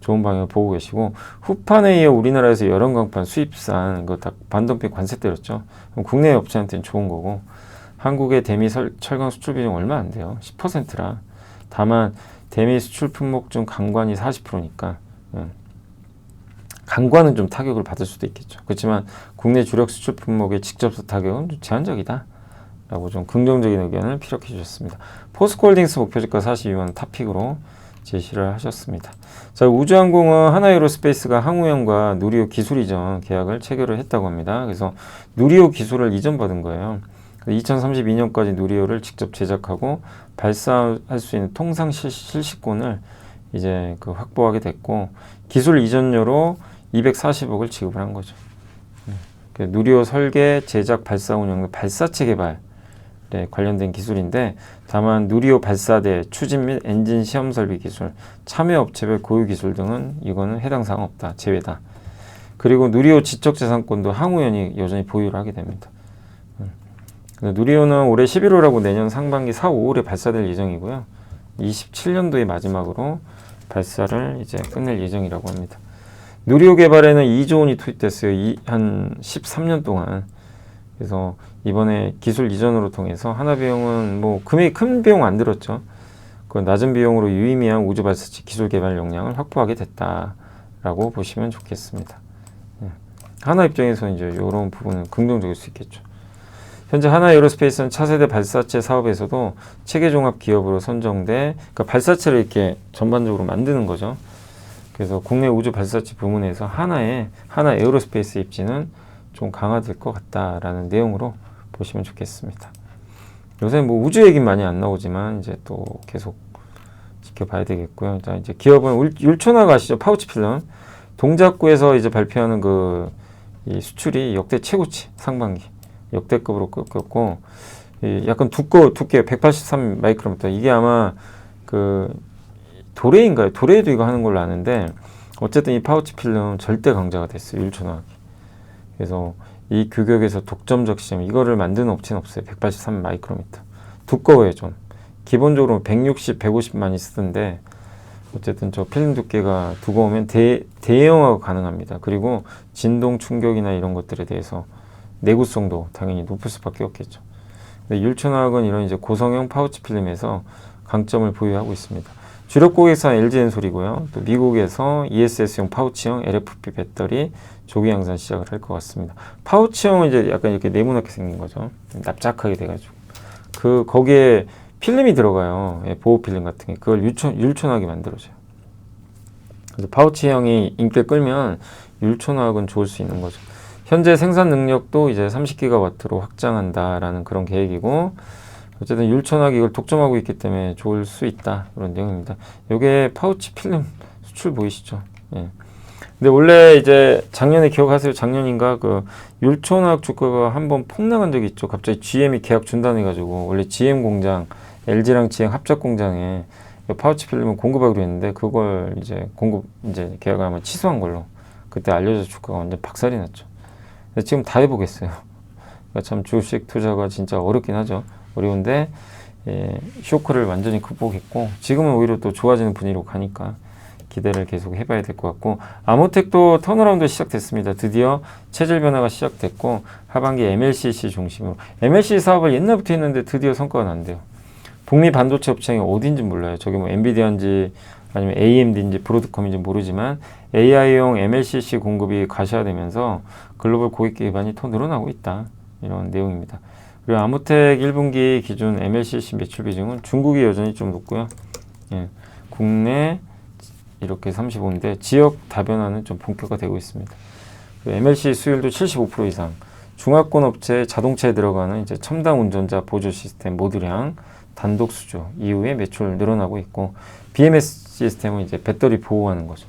[SPEAKER 1] 좋은 방향을 보고 계시고, 후판에 이어 우리나라에서 열연광판 수입산 이거 다 반덤핑 관세 때렸죠. 그럼 국내 업체한테는 좋은 거고, 한국의 대미 철강 수출 비중 얼마 안 돼요. 10%라. 다만 대미 수출 품목 중 강관이 40%니까 강관은 좀 타격을 받을 수도 있겠죠. 그렇지만 국내 주력 수출 품목의 직접적 타격은 좀 제한적이다 라고 좀 긍정적인 의견을 피력해 주셨습니다. 포스코홀딩스 목표주가 42만 탑픽으로 제시를 하셨습니다. 자, 우주항공은 하나에어로스페이스가 항우영과 누리호 기술 이전 계약을 체결을 했다고 합니다. 그래서 누리호 기술을 이전받은 거예요. 2032년까지 누리호를 직접 제작하고 발사할 수 있는 통상 실시권을 이제 확보하게 됐고, 기술 이전료로 240억을 지급을 한 거죠. 누리호 설계, 제작, 발사 운영, 발사체 개발에 관련된 기술인데, 다만 누리호 발사대 추진 및 엔진 시험 설비 기술, 참여 업체별 고유 기술 등은 이거는 해당 사항 없다, 제외다. 그리고 누리호 지적재산권도 항우연이 여전히 보유를 하게 됩니다. 누리호는 올해 11월하고 내년 상반기 4, 5월에 발사될 예정이고요. 27년도의 마지막으로 발사를 이제 끝낼 예정이라고 합니다. 누리호 개발에는 2조 원이 투입됐어요. 한 13년 동안. 그래서 이번에 기술 이전으로 통해서 하나비용은 뭐 금액이 큰 비용 안 들었죠. 그 낮은 비용으로 유의미한 우주 발사체 기술 개발 역량을 확보하게 됐다라고 보시면 좋겠습니다. 하나 입장에서 이제 이런 부분은 긍정적일 수 있겠죠. 현재 하나에어로스페이스는 차세대 발사체 사업에서도 체계종합 기업으로 선정돼, 그러니까 발사체를 이렇게 전반적으로 만드는 거죠. 그래서 국내 우주 발사체 부문에서 하나에어로스페이스 입지는 좀 강화될 것 같다라는 내용으로 보시면 좋겠습니다. 요새 뭐 우주 얘기는 많이 안 나오지만 이제 또 계속 지켜봐야 되겠고요. 자, 이제 기업은 율촌학 아시죠? 파우치 필름. 동작구에서 이제 발표하는 이 수출이 역대 최고치, 상반기. 역대급으로 꺾였고, 약간 두께 183 마이크로미터. 이게 아마 도레인가요? 도레에도 이거 하는 걸로 아는데, 어쨌든 이 파우치 필름 절대 강자가 됐어요, 율촌학이. 그래서 이 규격에서 독점적 시점, 이거를 만드는 업체는 없어요. 183 마이크로미터. 두꺼워요, 좀. 기본적으로 160, 150 많이 쓰던데, 어쨌든 저 필름 두께가 두꺼우면 대형화가 가능합니다. 그리고 진동 충격이나 이런 것들에 대해서 내구성도 당연히 높을 수밖에 없겠죠. 근데 율촌학은 이런 이제 고성형 파우치 필름에서 강점을 보유하고 있습니다. 주력 고객사 LG엔솔이고요. 또 미국에서 ESS용 파우치형 LFP 배터리 조기 양산 시작을 할 것 같습니다. 파우치형은 이제 약간 이렇게 네모나게 생긴 거죠. 납작하게 돼가지고 거기에 필름이 들어가요. 보호 필름 같은 게. 그걸 율촌학이 만들어져요. 그래서 파우치형이 인기를 끌면 율촌학은 좋을 수 있는 거죠. 현재 생산 능력도 이제 30기가와트로 확장한다라는 그런 계획이고, 어쨌든 율촌학이 이걸 독점하고 있기 때문에 좋을 수 있다, 그런 내용입니다. 이게 파우치 필름 수출 보이시죠? 예. 근데 원래 이제 작년에 기억하세요? 작년인가 율촌학 주가가 한번 폭락한 적이 있죠. 갑자기 GM이 계약 중단해가지고, 원래 GM 공장, LG랑 GM 합작 공장에 파우치 필름을 공급하기로 했는데, 그걸 이제 계약을 아마 취소한 걸로 그때 알려져 주가가 완전 박살이 났죠. 지금 다 해보겠어요. 그러니까 참 주식 투자가 진짜 어렵긴 하죠. 어려운데 쇼크를 완전히 극복했고, 지금은 오히려 또 좋아지는 분위기로 가니까 기대를 계속 해봐야 될 것 같고, 아모텍도 턴어라운드 시작됐습니다. 드디어 체질 변화가 시작됐고, 하반기 MLCC 중심으로. MLCC 사업을 옛날부터 했는데 드디어 성과가 난대요. 북미 반도체 업체가 어딘지 몰라요. 저게 뭐 엔비디아인지 아니면 AMD인지 브로드컴인지 모르지만 AI용 MLCC 공급이 가시화되면서 글로벌 고객 기반이 더 늘어나고 있다, 이런 내용입니다. 그리고 아모텍 1분기 기준 MLCC 매출 비중은 중국이 여전히 좀 높고요. 예. 국내 이렇게 35인데 지역 다변화는 좀 본격화되고 있습니다. MLC 수율도 75% 이상, 중화권 업체 자동차에 들어가는 이제 첨단 운전자 보조 시스템 모듈량 단독 수주 이후에 매출 늘어나고 있고, BMS 시스템은 이제 배터리 보호하는 거죠.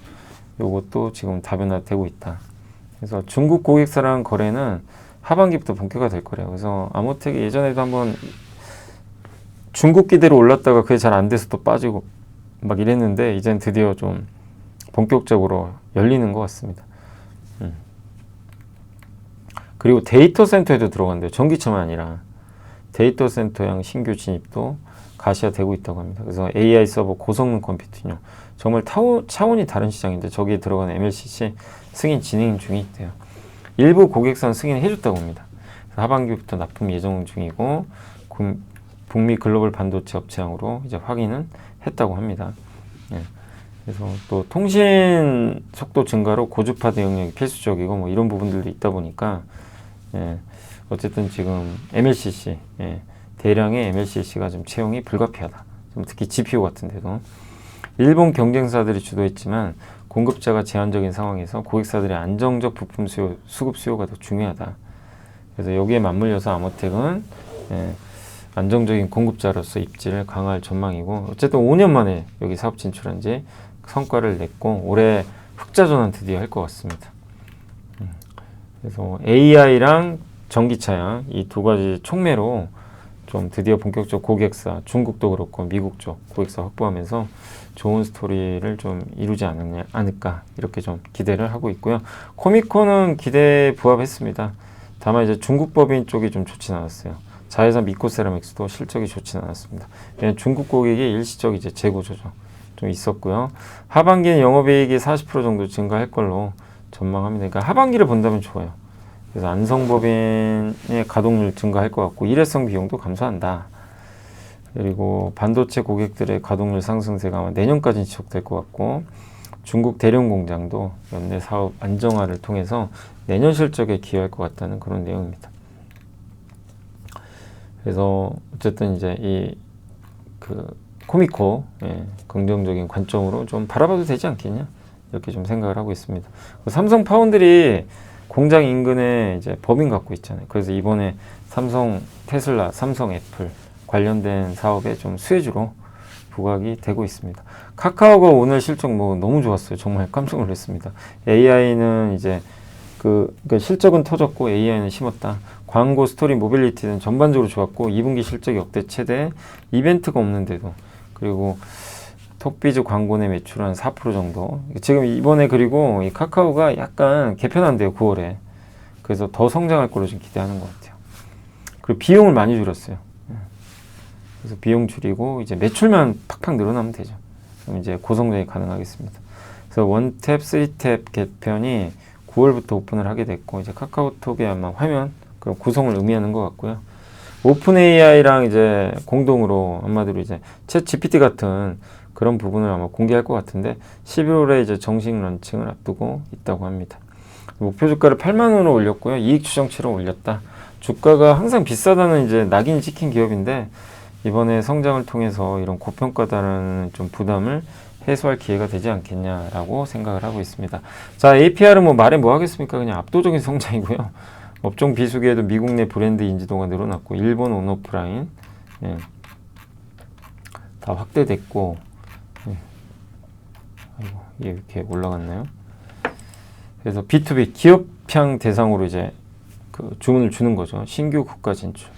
[SPEAKER 1] 요것도 지금 다변화되고 있다. 그래서 중국 고객사랑 거래는 하반기부터 본격화될 거래요. 그래서 아모텍이 예전에도 한번 중국 기대로 올랐다가 그게 잘 안 돼서 또 빠지고 막 이랬는데, 이젠 드디어 좀 본격적으로 열리는 것 같습니다. 그리고 데이터 센터에도 들어간대요. 전기차만 아니라 데이터 센터형 신규 진입도 가시화되고 있다고 합니다. 그래서 AI 서버 고성능 컴퓨팅용, 정말 차원이 다른 시장인데 저기에 들어가는 MLCC 승인 진행 중이 있대요. 일부 고객사는 승인해줬다고 합니다. 하반기부터 납품 예정 중이고, 북미 글로벌 반도체 업체항으로 이제 확인은 했다고 합니다. 예. 그래서 또 통신 속도 증가로 고주파 대응력이 필수적이고 뭐 이런 부분들도 있다 보니까, 예. 어쨌든 지금 MLCC, 예. 대량의 MLCC가 좀 채용이 불가피하다. 좀 특히 GPU 같은 데도. 일본 경쟁사들이 주도했지만 공급자가 제한적인 상황에서 고객사들의 안정적 부품 수요, 수급 수요가 더 중요하다. 그래서 여기에 맞물려서 아모텍은, 예. 안정적인 공급자로서 입지를 강화할 전망이고, 어쨌든 5년 만에 여기 사업 진출한 지 성과를 냈고, 올해 흑자 전환 드디어 할 것 같습니다. 그래서 AI랑 전기차양 이 두 가지 촉매로 좀 드디어 본격적 고객사, 중국도 그렇고 미국 쪽 고객사 확보하면서 좋은 스토리를 좀 이루지 않을까 이렇게 좀 기대를 하고 있고요. 코미콘은 기대에 부합했습니다. 다만 이제 중국 법인 쪽이 좀 좋진 않았어요. 자회사 미코세라믹스도 실적이 좋지는 않았습니다. 왜냐하면 중국 고객이 일시적 이제 재고 조정 좀 있었고요. 하반기는 영업이익이 40% 정도 증가할 걸로 전망합니다. 그러니까 하반기를 본다면 좋아요. 그래서 안성법인의 가동률 증가할 것 같고, 일회성 비용도 감소한다. 그리고 반도체 고객들의 가동률 상승세가 아마 내년까지는 지속될 것 같고, 중국 대령 공장도 연내 사업 안정화를 통해서 내년 실적에 기여할 것 같다는 그런 내용입니다. 그래서 어쨌든 이제 이 코미코, 예, 긍정적인 관점으로 좀 바라봐도 되지 않겠냐 이렇게 좀 생각을 하고 있습니다. 삼성 파운드리 공장 인근에 이제 법인 갖고 있잖아요. 그래서 이번에 삼성 테슬라, 삼성 애플 관련된 사업에 좀 수혜주로 부각이 되고 있습니다. 카카오가 오늘 실적 뭐 너무 좋았어요. 정말 깜짝 놀랐습니다. AI는 이제 그러니까 실적은 터졌고 AI는 심었다. 광고, 스토리, 모빌리티는 전반적으로 좋았고 2분기 실적이 역대 최대, 이벤트가 없는데도, 그리고 톡비즈 광고 내 매출 한 4% 정도. 지금 이번에 그리고 이 카카오가 약간 개편한대요, 9월에. 그래서 더 성장할 걸로 좀 기대하는 것 같아요. 그리고 비용을 많이 줄였어요. 그래서 비용 줄이고 이제 매출만 팍팍 늘어나면 되죠. 그럼 이제 고성장이 가능하겠습니다. 그래서 원탭, 3탭 개편이 9월부터 오픈을 하게 됐고, 이제 카카오톡의 아마 화면 그런 구성을 의미하는 것 같고요. 오픈 AI랑 이제 공동으로 한마디로 이제 챗 GPT 같은 그런 부분을 아마 공개할 것 같은데 11월에 이제 정식 런칭을 앞두고 있다고 합니다. 목표 주가를 8만 원으로 올렸고요. 이익 추정치로 올렸다. 주가가 항상 비싸다는 이제 낙인이 찍힌 기업인데 이번에 성장을 통해서 이런 고평가다라는 좀 부담을 해소할 기회가 되지 않겠냐라고 생각을 하고 있습니다. 자, APR은 뭐 말해 뭐 하겠습니까? 그냥 압도적인 성장이고요. 업종 비수기에도 미국 내 브랜드 인지도가 늘어났고, 일본 온오프라인, 예, 다 확대됐고, 예. 아이고, 이게 이렇게 올라갔나요? 그래서 B2B 기업향 대상으로 이제 그 주문을 주는 거죠. 신규 국가 진출.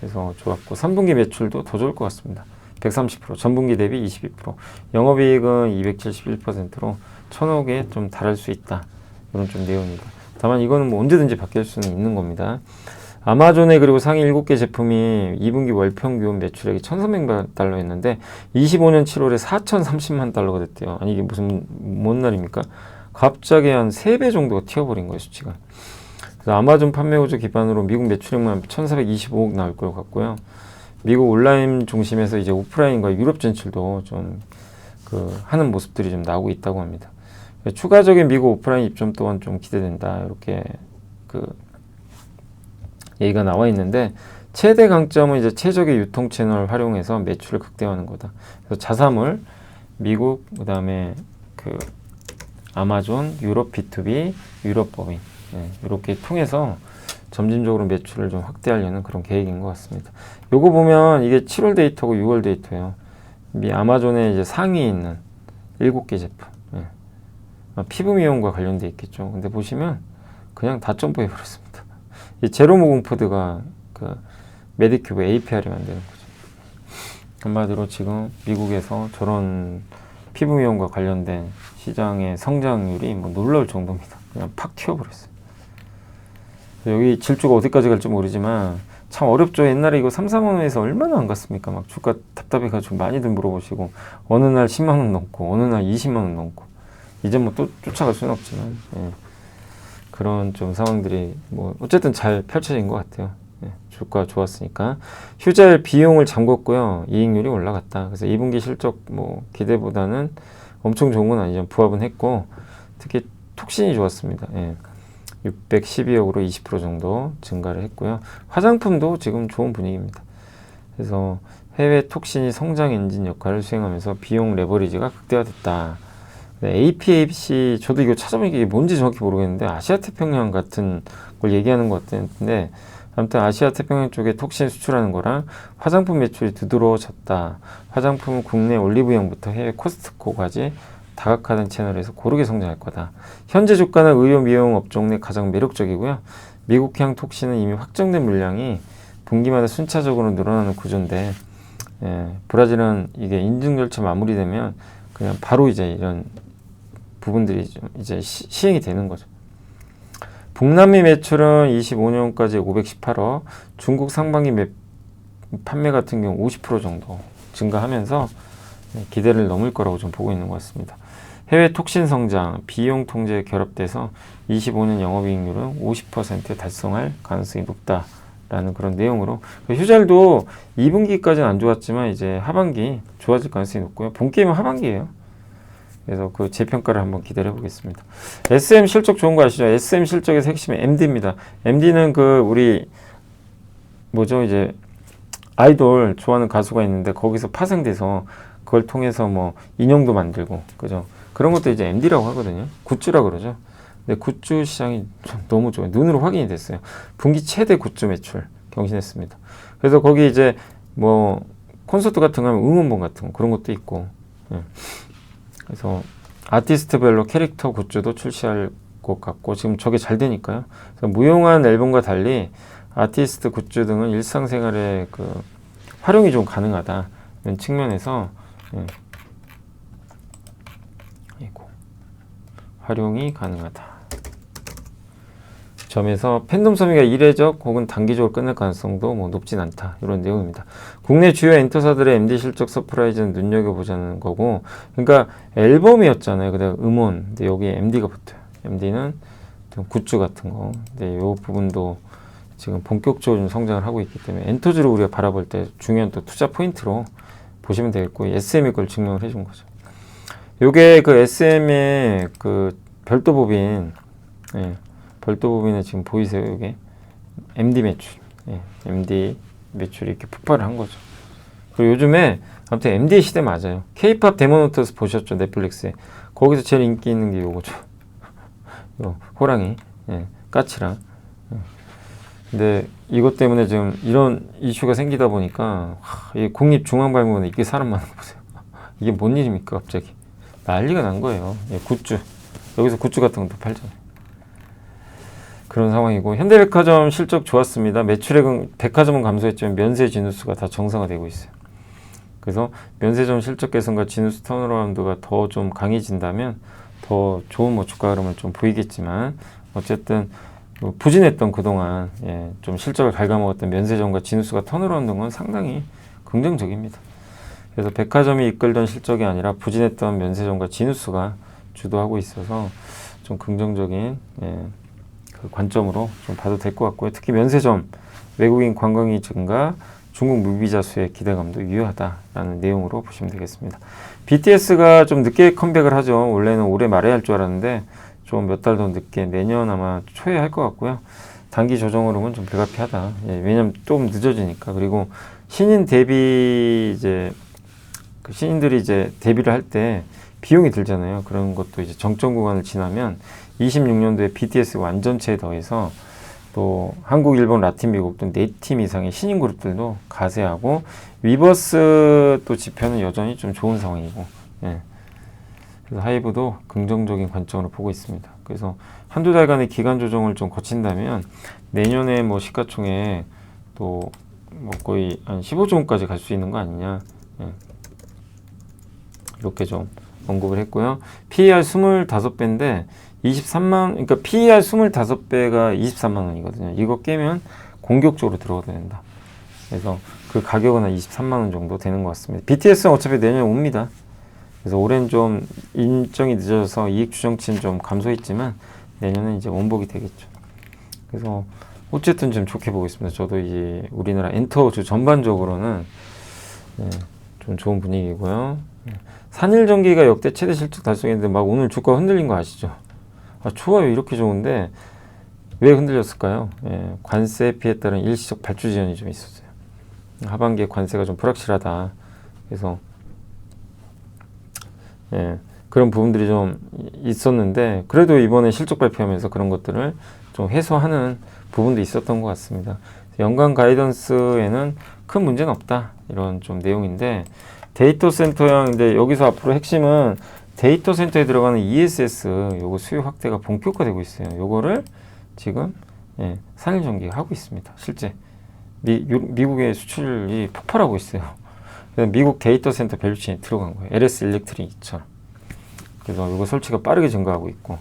[SPEAKER 1] 그래서 좋았고, 3분기 매출도 더 좋을 것 같습니다. 130%, 전분기 대비 22%, 영업이익은 271%로 1,000억에 좀 달할 수 있다. 이런 좀 내용입니다. 다만 이거는 뭐 언제든지 바뀔 수는 있는 겁니다. 아마존의 그리고 상위 7개 제품이 2분기 월평균 매출액이 1,300만 달러였는데 25년 7월에 4,030만 달러가 됐대요. 아니 이게 무슨 뭔 날입니까? 갑자기 한 3배 정도가 튀어버린 거예요, 수치가. 그래서 아마존 판매 구조 기반으로 미국 매출액만 1,425억 나올 것 같고요. 미국 온라인 중심에서 이제 오프라인과 유럽 진출도 좀 하는 모습들이 좀 나오고 있다고 합니다. 추가적인 미국 오프라인 입점 또한 좀 기대된다. 이렇게 얘기가 나와 있는데, 최대 강점은 이제 최적의 유통 채널을 활용해서 매출을 극대화하는 거다. 그래서 자사몰, 미국, 그 다음에 그 아마존, 유럽 B2B, 유럽 법인, 이렇게 통해서 점진적으로 매출을 좀 확대하려는 그런 계획인 것 같습니다. 요거 보면 이게 7월 데이터고 6월 데이터예요. 미 아마존에 이제 상위에 있는 7개 제품. 피부 미용과 관련돼 있겠죠. 근데 보시면 그냥 다 점프해 버렸습니다. 이 제로모공포드가 그 메디큐브 APR이 만드는 거죠. 한마디로 지금 미국에서 저런 피부 미용과 관련된 시장의 성장률이 뭐 놀라울 정도입니다. 그냥 팍 튀어버렸어요. 여기 질주가 어디까지 갈지 모르지만 참 어렵죠. 옛날에 이거 3, 4만 원에서 얼마나 안 갔습니까? 막 주가 답답해가지고 많이들 물어보시고 어느 날 10만 원 넘고 어느 날 20만 원 넘고 이제 뭐 또 쫓아갈 수는 없지만 그런 좀 상황들이 뭐 어쨌든 잘 펼쳐진 것 같아요. 주가 좋았으니까 휴자일 비용을 잠궜고요. 이익률이 올라갔다. 그래서 2분기 실적 뭐 기대보다는 엄청 좋은 건 아니죠. 부합은 했고 특히 톡신이 좋았습니다. 612억으로 20% 정도 증가를 했고요. 화장품도 지금 좋은 분위기입니다. 그래서 해외 톡신이 성장 엔진 역할을 수행하면서 비용 레버리지가 극대화됐다. APAC 저도 이거 찾아보니까 이게 뭔지 정확히 모르겠는데 아시아 태평양 같은 걸 얘기하는 것 같은데 아무튼 아시아 태평양 쪽에 톡신 수출하는 거랑 화장품 매출이 두드러졌다. 화장품은 국내 올리브영부터 해외 코스트코까지 다각화된 채널에서 고르게 성장할 거다. 현재 주가는 의료 미용 업종 내 가장 매력적이고요. 미국향 톡신은 이미 확정된 물량이 분기마다 순차적으로 늘어나는 구조인데 브라질은 이게 인증 절차 마무리되면 그냥 바로 이제 이런 부분들이 좀 이제 시행이 되는 거죠. 북남미 매출은 25년까지 518억, 중국 상반기 판매 같은 경우 50% 정도 증가하면서 기대를 넘을 거라고 좀 보고 있는 것 같습니다. 해외 톡신 성장, 비용 통제에 결합돼서 25년 영업이익률은 50% 달성할 가능성이 높다라는 그런 내용으로 휴잘도 2분기까지는 안 좋았지만 이제 하반기 좋아질 가능성이 높고요. 본게임은 하반기예요. 그래서 그 재평가를 한번 기대를 해보겠습니다. SM 실적 좋은 거 아시죠? SM 실적에서 핵심은 MD입니다. MD는 그 우리 뭐죠 이제 아이돌 좋아하는 가수가 있는데 거기서 파생돼서 그걸 통해서 뭐 인형도 만들고 그죠? 그런 것도 이제 MD라고 하거든요. 굿즈라고 그러죠. 근데 굿즈 시장이 너무 좋아요. 눈으로 확인이 됐어요. 분기 최대 굿즈 매출 경신했습니다. 그래서 거기 이제 뭐 콘서트 같은 거 하면 응원봉 같은 거 그런 것도 있고 그래서 아티스트별로 캐릭터 굿즈도 출시할 것 같고 지금 저게 잘 되니까요. 그래서 무용한 앨범과 달리 아티스트 굿즈 등은 일상생활에 그 활용이 좀 가능하다는 측면에서 활용이 가능하다. 점에서 팬덤 소비가 이례적 혹은 단기적으로 끝날 가능성도 뭐 높진 않다. 이런 내용입니다. 국내 주요 엔터사들의 MD 실적 서프라이즈는 눈여겨보자는 거고 그러니까 앨범이었잖아요. 그다음 음원. 근데 여기에 MD가 붙어요. MD는 굿즈 같은 거. 근데 이 부분도 지금 본격적으로 좀 성장을 하고 있기 때문에 엔터즈를 우리가 바라볼 때 중요한 또 투자 포인트로 보시면 되겠고 SM이 그걸 증명을 해준 거죠. 요게 그 SM의 그 별도 법인, 별도 법인에 지금 보이세요? 요게 MD 매출, MD 매출이 이렇게 폭발을 한 거죠. 그리고 요즘에 아무튼 MD 시대 맞아요. K-팝 데모노터스 보셨죠? 넷플릭스에. 거기서 제일 인기 있는 게 요거죠. 요 호랑이, 까치랑. 근데 이것 때문에 지금 이런 이슈가 생기다 보니까 이 국립중앙발명원에 이게 사람 많은 거 보세요. 이게 뭔 일입니까 갑자기. 난리가 난 거예요. 굿즈. 여기서 굿즈 같은 것도 팔잖아요. 그런 상황이고 현대백화점 실적 좋았습니다. 매출액은 백화점은 감소했지만 면세 진수가 다 정상화되고 있어요. 그래서 면세점 실적 개선과 진수 턴어라운드가 더 좀 강해진다면 더 좋은 뭐 주가 흐름을 좀 보이겠지만 어쨌든 부진했던 그동안 좀 실적을 갉아먹었던 면세점과 진수가 턴어라운드는 건 상당히 긍정적입니다. 그래서 백화점이 이끌던 실적이 아니라 부진했던 면세점과 진우스가 주도하고 있어서 좀 긍정적인 그 관점으로 좀 봐도 될 것 같고요. 특히 면세점, 외국인 관광이 증가, 중국 무비자 수의 기대감도 유효하다라는 내용으로 보시면 되겠습니다. BTS가 좀 늦게 컴백을 하죠. 원래는 올해 말에 할 줄 알았는데 좀 몇 달 더 늦게 내년 아마 초에 할 것 같고요. 단기 조정 흐름은 좀 불가피하다. 왜냐면 좀 늦어지니까. 그리고 신인 데뷔 이제 그 신인들이 이제 데뷔를 할 때 비용이 들잖아요. 그런 것도 이제 정점 구간을 지나면 26년도에 BTS 완전체에 더해서 또 한국, 일본, 라틴, 미국 또 4팀 이상의 신인 그룹들도 가세하고 위버스 또 지표는 여전히 좀 좋은 상황이고, 예. 그래서 하이브도 긍정적인 관점으로 보고 있습니다. 그래서 한두 달간의 기간 조정을 좀 거친다면 내년에 뭐 시가총액 또 뭐 거의 한 15조 원까지 갈 수 있는 거 아니냐, 예. 이렇게 좀 언급을 했고요. PER 25배인데 23만, 그러니까 PER 25배가 23만 원이거든요. 이거 깨면 공격적으로 들어가야 된다. 그래서 그 가격은 한 23만 원 정도 되는 것 같습니다. BTS는 어차피 내년에 옵니다. 그래서 올해는 좀 일정이 늦어져서 이익 추정치는 좀 감소했지만 내년은 이제 원복이 되겠죠. 그래서 어쨌든 좀 좋게 보고 있습니다. 저도 이제 우리나라 엔터주 전반적으로는, 네, 좀 좋은 분위기고요. 산일전기가 역대 최대 실적 달성했는데 막 오늘 주가 흔들린 거 아시죠? 아, 좋아요. 이렇게 좋은데 왜 흔들렸을까요? 예, 관세 피해에 따른 일시적 발주 지연이 좀 있었어요. 하반기에 관세가 좀 불확실하다. 그래서 예, 그런 부분들이 좀 있었는데 그래도 이번에 실적 발표하면서 그런 것들을 좀 해소하는 부분도 있었던 것 같습니다. 연간 가이던스에는 큰 문제는 없다. 이런 좀 내용인데 데이터 센터형인데 여기서 앞으로 핵심은 데이터 센터에 들어가는 ESS 요거 수요 확대가 본격화되고 있어요. 요거를 지금, 예, 산일전기가 하고 있습니다. 실제 미국의 수출이 폭발하고 있어요. 그래서 미국 데이터 센터 밸류체인에 들어간 거예요. LS 일렉트릭처럼. 그래서 이거 설치가 빠르게 증가하고 있고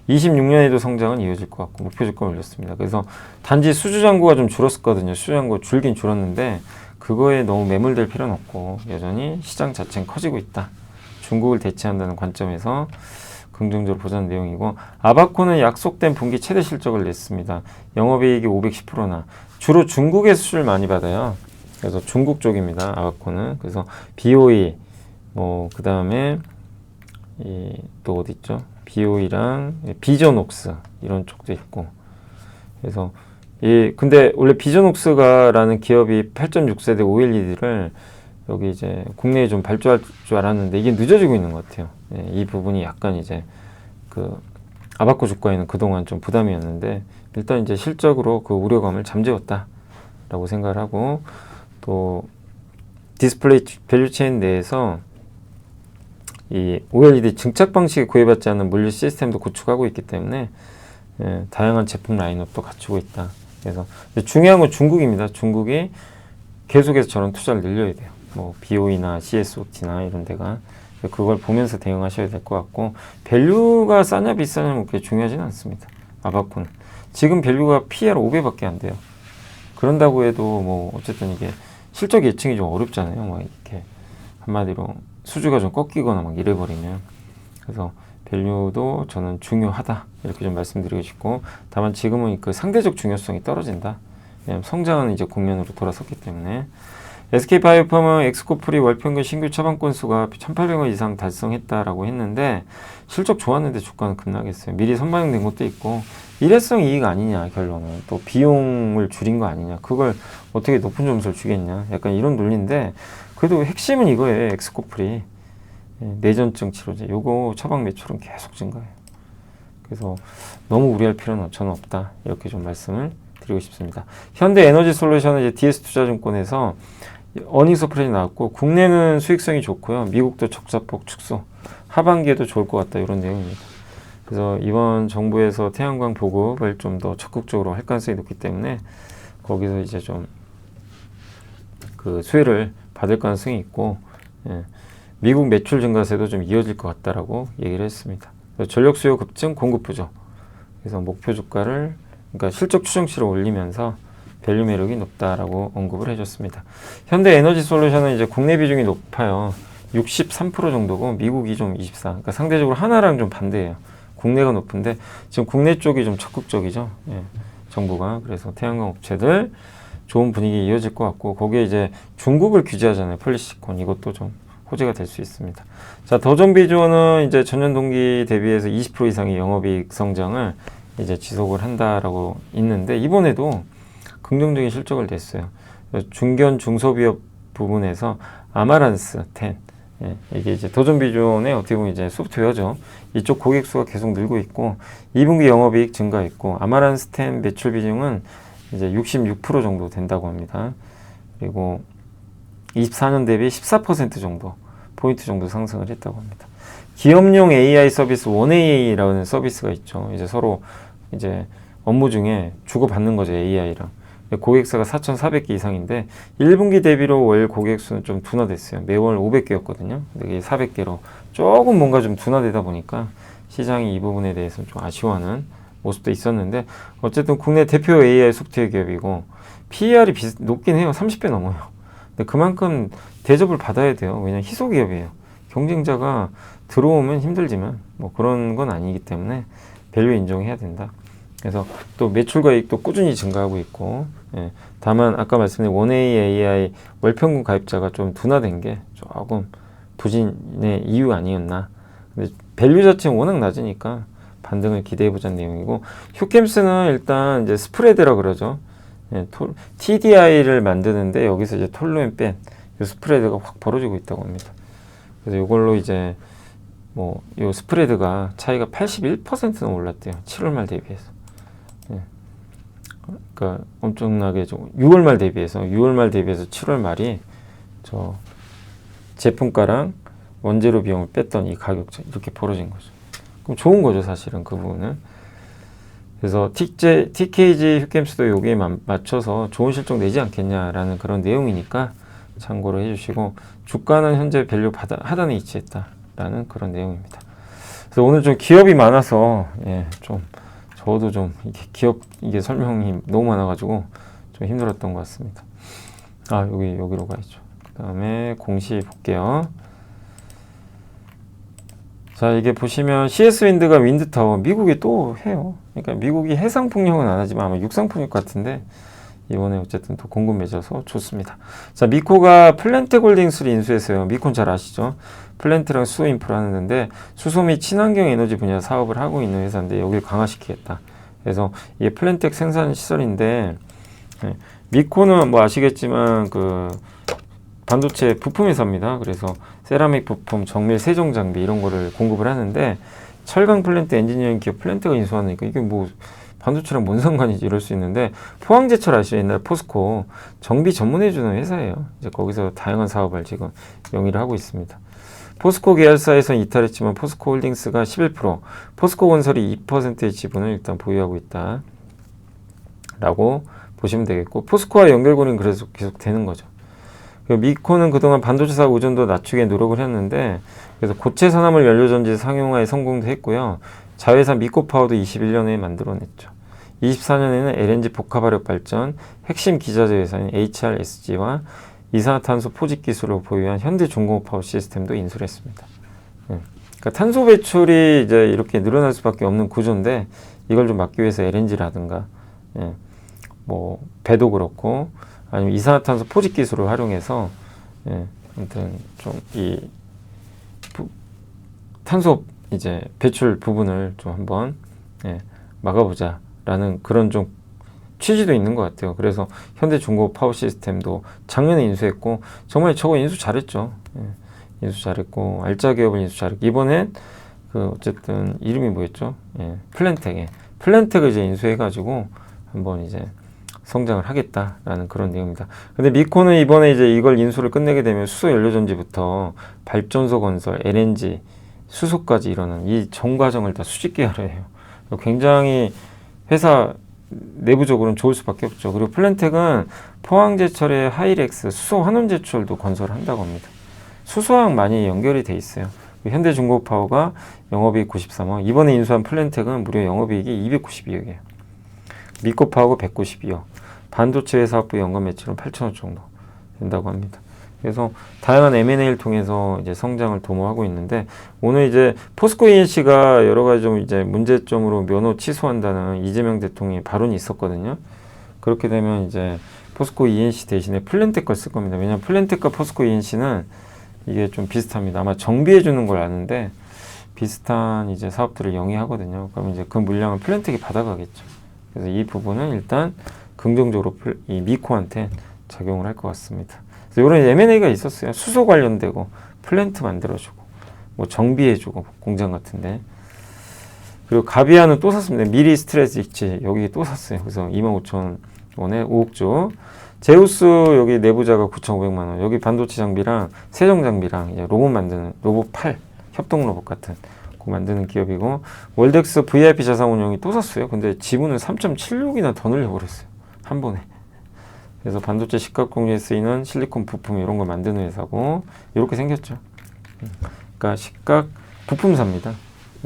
[SPEAKER 1] 26년에도 성장은 이어질 것 같고 목표 주가 올렸습니다. 그래서 단지 수주 잔고가 좀 줄었었거든요. 수주 잔고 줄긴 줄었는데 그거에 너무 매몰될 필요는 없고 여전히 시장 자체는 커지고 있다. 중국을 대체한다는 관점에서 긍정적으로 보자는 내용이고 아바코는 약속된 분기 최대 실적을 냈습니다. 영업이익이 510%나 주로 중국에 수주를 많이 받아요. 그래서 중국 쪽입니다. 아바코는. 그래서 BOE 뭐 그 다음에 또 어디 있죠? BOE랑 비전옥스 이런 쪽도 있고 그래서 근데 원래 비전옥스가라는 기업이 8.6세대 OLED를 여기 이제 국내에 좀 발주할 줄 알았는데 이게 늦어지고 있는 것 같아요. 예, 이 부분이 약간 이제 그 아바코 주가에는 그동안 좀 부담이었는데 일단 이제 실적으로 그 우려감을 잠재웠다라고 생각을 하고 또 디스플레이 밸류체인 내에서 이 OLED 증착 방식에 구애받지 않는 물류 시스템도 구축하고 있기 때문에, 예, 다양한 제품 라인업도 갖추고 있다. 그래서 중요한 건 중국입니다. 중국이 계속해서 저런 투자를 늘려야 돼요. 뭐 BOE나 CSOT나 이런 데가 그걸 보면서 대응하셔야 될 것 같고 밸류가 싸냐 비싸냐 그렇게 중요하지는 않습니다. 아바코는 지금 밸류가 PER 5배밖에 안 돼요. 그런다고 해도 뭐 어쨌든 이게 실적 예측이 좀 어렵잖아요. 막 이렇게 한마디로 수주가 좀 꺾이거나 막 이래버리면. 그래서 밸류도 저는 중요하다 이렇게 좀 말씀드리고 싶고 다만 지금은 그 상대적 중요성이 떨어진다. 왜냐하면 성장은 이제 국면으로 돌아섰기 때문에. SK바이오팜은 엑스코프리 월평균 신규 처방 건수가 1,800원 이상 달성했다라고 했는데 실적 좋았는데 주가는 급락했어요. 미리 선반영된 것도 있고 일회성 이익 아니냐 결론은 또 비용을 줄인 거 아니냐 그걸 어떻게 높은 점수를 주겠냐 약간 이런 논리인데 그래도 핵심은 이거예요. 엑스코프리 내전증 치료제 요거 처방 매출은 계속 증가해요. 그래서 너무 우려할 필요는 저는 없다 이렇게 좀 말씀을 드리고 싶습니다. 현대에너지솔루션은 이제 DS투자증권에서 어닝 서프라이즈 나왔고 국내는 수익성이 좋고요. 미국도 적자폭 축소 하반기에도 좋을 것 같다 이런 내용입니다. 그래서 이번 정부에서 태양광 보급을 좀 더 적극적으로 할 가능성이 높기 때문에 거기서 이제 좀 그 수혜를 받을 가능성이 있고, 예, 미국 매출 증가세도 좀 이어질 것 같다라고 얘기를 했습니다. 전력 수요 급증 공급 부족. 그래서 목표 주가를 그러니까 실적 추정치를 올리면서 밸류 매력이 높다라고 언급을 해줬습니다. 현대에너지솔루션은 이제 국내 비중이 높아요. 63% 정도고 미국이 좀 24%. 그러니까 상대적으로 하나랑 좀 반대예요. 국내가 높은데 지금 국내 쪽이 좀 적극적이죠. 예, 정부가. 그래서 태양광 업체들 좋은 분위기 이어질 것 같고 거기에 이제 중국을 규제하잖아요. 폴리시콘 이것도 좀 호재가 될 수 있습니다. 자, 더존비주어는 이제 전년 동기 대비해서 20% 이상의 영업이익 성장을 이제 지속을 한다라고 있는데 이번에도 긍정적인 실적을 냈어요. 중견 중소기업 부분에서 아마란스 10 예, 이게 이제 더존 비존의 어떻게 보면 이제 소프트웨어죠. 이쪽 고객 수가 계속 늘고 있고 2분기 영업이익 증가했고 아마란스텐 매출 비중은 이제 66% 정도 된다고 합니다. 그리고 24년 대비 14% 정도 포인트 정도 상승을 했다고 합니다. 기업용 AI 서비스 1AA라는 서비스가 있죠. 이제 서로 이제 업무 중에 주고받는 거죠. AI랑. 고객사가 4,400개 이상인데 1분기 대비로 월 고객 수는 좀 둔화됐어요. 매월 500개였거든요. 근데 이게 400개로 조금 뭔가 좀 둔화되다 보니까 시장이 이 부분에 대해서는 좀 아쉬워하는 모습도 있었는데 어쨌든 국내 대표 AI 소프트웨어 기업이고 PER이 높긴 해요. 30배 넘어요. 근데 그만큼 대접을 받아야 돼요. 왜냐면 희소 기업이에요. 경쟁자가 들어오면 힘들지만 뭐 그런 건 아니기 때문에 밸류 인정해야 된다. 그래서 또 매출과 이익도 꾸준히 증가하고 있고, 예, 다만 아까 말씀드린 1AI 월평균 가입자가 좀 둔화된 게 조금 부진의 이유 아니었나. 근데 밸류 자체는 워낙 낮으니까 반등을 기대해보자는 내용이고, 휴캠스는 일단 이제 스프레드라 그러죠. 예, TDI를 만드는데 여기서 이제 톨루엔 이 스프레드가 확 벌어지고 있다고 합니다. 그래서 이걸로 이제 뭐 이 스프레드가 차이가 81%나 올랐대요. 7월 말 대비해서. 예. 그러니까 엄청나게 좀 6월 말 대비해서 7월 말이 저 제품가랑 원재료 비용을 뺐던 이 가격 차 이렇게 벌어진 거죠. 그럼 좋은 거죠, 사실은 그 부분은. 그래서 TKG 휴캠스도 여기에 맞춰서 좋은 실적 내지 않겠냐라는 그런 내용이니까 참고로 해주시고, 주가는 현재 밸류 하단에 위치했다라는 그런 내용입니다. 그래서 오늘 좀 기업이 많아서 예, 좀 저도 좀 이게 설명이 너무 많아가지고 좀 힘들었던 것 같습니다. 여기로 가야죠. 그 다음에 공시 볼게요. 자, 이게 보시면 CS 윈드가 윈드타워, 미국이 또 해요. 그러니까 미국이 해상 풍력은 안 하지만 아마 육상 풍력 같은데 이번에 어쨌든 또 공급 맺어서 좋습니다. 자, 미코가 플랜트 홀딩스를 인수했어요. 미코는 잘 아시죠? 플랜트랑 수소 인프라 하는데 수소 및 친환경 에너지 분야 사업을 하고 있는 회사인데 여기를 강화시키겠다. 그래서 이게 플랜텍 생산 시설인데, 예, 미코는 뭐 아시겠지만 그 반도체 부품 회사입니다. 그래서 세라믹 부품, 정밀 세정 장비 이런 거를 공급을 하는데 철강 플랜트 엔지니어링 기업 플랜트가 인수하니까 이게 뭐 반도체랑 뭔 상관이지 이럴 수 있는데, 포항제철 아시죠? 옛날 포스코 정비 전문해주는 회사예요. 이제 거기서 다양한 사업을 지금 영위를 하고 있습니다. 포스코 계열사에서는 이탈했지만 포스코 홀딩스가 11%, 포스코 건설이 2%의 지분을 일단 보유하고 있다 라고 보시면 되겠고, 포스코와 연결고리는 그래서 계속 되는 거죠. 미코는 그동안 반도체 사업 의존도 낮추게 노력을 했는데, 그래서 고체 산화물 연료전지 상용화에 성공도 했고요. 자회사 미코파워도 21년에 만들어냈죠. 24년에는 LNG 복합화력 발전 핵심 기자재 회사인 HRSG와 이산화탄소 포집 기술을 보유한 현대중공업파워 시스템도 인수를 했습니다. 그러니까 탄소 배출이 이제 이렇게 늘어날 수밖에 없는 구조인데 이걸 좀 막기 위해서 LNG라든가 뭐 배도 그렇고 아니면 이산화탄소 포집 기술을 활용해서 아무튼 좀 이 탄소 이제 배출 부분을 좀 한번 막아보자라는 그런 좀 취지도 있는 것 같아요. 그래서 현대중공업 파워 시스템도 작년에 인수했고 정말 저거 인수 잘했죠. 인수 잘했고 알짜 기업을 인수 잘했고 이번엔 그 어쨌든 이름이 뭐였죠? 플랜텍을 이제 인수해가지고 한번 이제 성장을 하겠다라는 그런 내용입니다. 근데 미코는 이번에 이제 이걸 인수를 끝내게 되면 수소 연료전지부터 발전소 건설, LNG, 수소까지 이러는 이 전 과정을 다 수직 계열을 해요. 굉장히 회사 내부적으로는 좋을 수밖에 없죠. 그리고 플랜텍은 포항제철의 하이렉스 수소 환원 제철도 건설한다고 합니다. 수소랑 많이 연결이 돼 있어요. 현대중공업파워가 영업이익 93억, 이번에 인수한 플랜텍은 무려 영업이익이 292억이에요. 미코파워가 192억, 반도체 회사업부 연간 매출은 8천억 정도 된다고 합니다. 그래서 다양한 M&A를 통해서 이제 성장을 도모하고 있는데, 오늘 이제 포스코 ENC가 여러 가지 좀 이제 문제점으로 면허 취소한다는 이재명 대통령의 발언이 있었거든요. 그렇게 되면 이제 포스코 ENC 대신에 플랜텍 걸 쓸 겁니다. 왜냐하면 플랜텍과 포스코 ENC는 이게 좀 비슷합니다. 아마 정비해 주는 걸 아는데 비슷한 이제 사업들을 영위하거든요. 그럼 이제 그 물량을 플랜텍이 받아가겠죠. 그래서 이 부분은 일단 긍정적으로 이 미코한테 작용을 할 것 같습니다. 이런 M&A가 있었어요. 수소 관련되고 플랜트 만들어주고 뭐 정비해주고 공장 같은데. 그리고 가비아는 또 샀습니다. 미리 스트레지치 여기 또 샀어요. 그래서 25,000원에 5억조. 제우스 여기 내부자가 9,500만원. 여기 반도체 장비랑 세정 장비랑 이제 로봇 만드는 로봇 8 협동 로봇 같은 거 만드는 기업이고, 월덱스 VIP 자산운용이 또 샀어요. 근데 지분을 3.76이나 더 늘려버렸어요. 한 번에. 그래서 반도체 식각 공유에 쓰이는 실리콘 부품 이런 걸 만드는 회사고, 이렇게 생겼죠. 그러니까 식각 부품사입니다.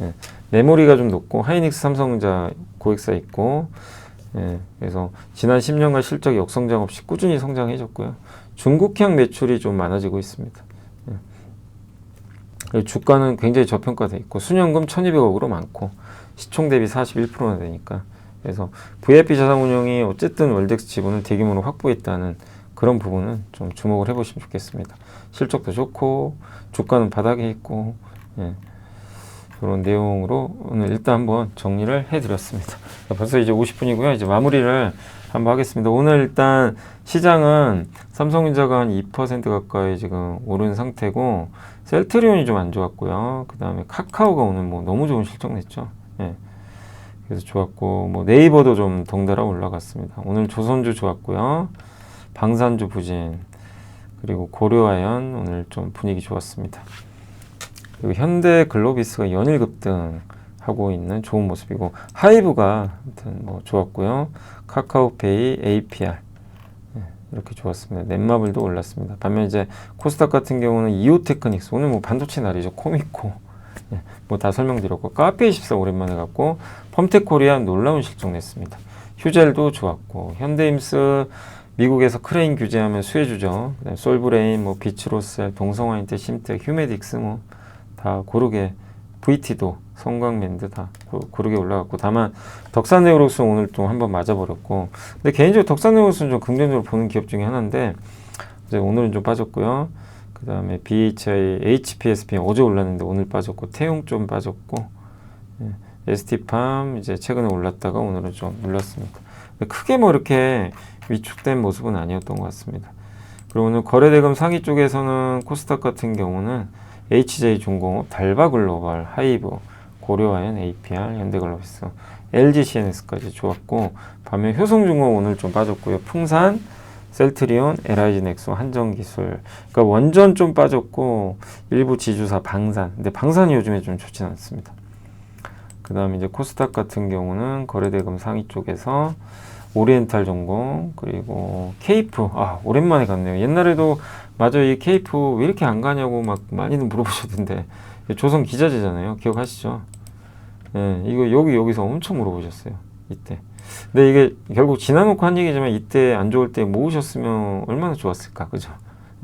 [SPEAKER 1] 예. 메모리가 좀 높고 하이닉스 삼성전자 고객사 있고, 예. 그래서 지난 10년간 실적이 역성장 없이 꾸준히 성장해줬고요. 중국향 매출이 좀 많아지고 있습니다. 예. 주가는 굉장히 저평가돼 있고 순연금 1,200억으로 많고 시총 대비 41%나 되니까, 그래서 VIP 자산운용이 어쨌든 월덱스 지분을 대규모로 확보했다는 그런 부분은 좀 주목을 해보시면 좋겠습니다. 실적도 좋고 주가는 바닥에 있고, 예. 그런 내용으로 오늘 일단 한번 정리를 해드렸습니다. 벌써 이제 50분이고요. 이제 마무리를 한번 하겠습니다. 오늘 일단 시장은 삼성전자가 한 2% 가까이 지금 오른 상태고, 셀트리온이 좀 안 좋았고요. 그 다음에 카카오가 오늘 뭐 너무 좋은 실적 냈죠. 예. 그래서 좋았고, 뭐 네이버도 좀 덩달아 올라갔습니다. 오늘 조선주 좋았고요. 방산주 부진, 그리고 고려아연 오늘 좀 분위기 좋았습니다. 그리고 현대글로비스가 연일 급등하고 있는 좋은 모습이고, 하이브가 아무튼 뭐 좋았고요. 카카오페이, APR 이렇게 좋았습니다. 넷마블도 올랐습니다. 반면 이제 코스닥 같은 경우는 이오테크닉스 오늘 뭐 반도체 날이죠. 코미코 뭐 다 설명드렸고, 카페24 오랜만에 갔고, 펌텍코리아 놀라운 실적 냈습니다. 휴젤도 좋았고, 현대임스 미국에서 크레인 규제하면 수혜주죠. 그다음에 솔브레인, 뭐 비츠로셀, 동성화인테, 심텍, 휴메딕스 뭐 다 고르게, VT도 성광랜드 다 고르게 올라갔고, 다만 덕산네오록스 오늘 또 한번 맞아버렸고, 근데 개인적으로 덕산네오록스는 좀 긍정적으로 보는 기업 중에 하나인데 이제 오늘은 좀 빠졌고요. 그 다음에 BHI, HPSP 어제 올랐는데 오늘 빠졌고, 태용 좀 빠졌고, 예. ST팜 이제 최근에 올랐다가 오늘은 좀 눌렸습니다. 크게 뭐 이렇게 위축된 모습은 아니었던 것 같습니다. 그리고 오늘 거래대금 상위 쪽에서는 코스닥 같은 경우는 HJ중공업, 달바글로벌, 하이브, 고려아연, APR, 현대글로비스, LGCNS까지 좋았고, 반면 효성중공업 오늘 좀 빠졌고요. 풍산, 셀트리온, LIG넥소, 한정기술, 그러니까 원전 좀 빠졌고, 일부 지주사 방산, 근데 방산이 요즘에 좀 좋진 않습니다. 그 다음에 이제 코스닥 같은 경우는 거래대금 상위 쪽에서 오리엔탈 전공, 그리고 케이프, 오랜만에 갔네요. 옛날에도 맞아, 이 케이프 왜 이렇게 안 가냐고 막 많이들 물어보셨던데, 조선 기자재잖아요. 기억하시죠? 예, 이거 여기서 엄청 물어보셨어요. 이때. 근데 이게 결국 지나놓고 한 얘기지만 이때 안 좋을 때 모으셨으면 얼마나 좋았을까, 그죠?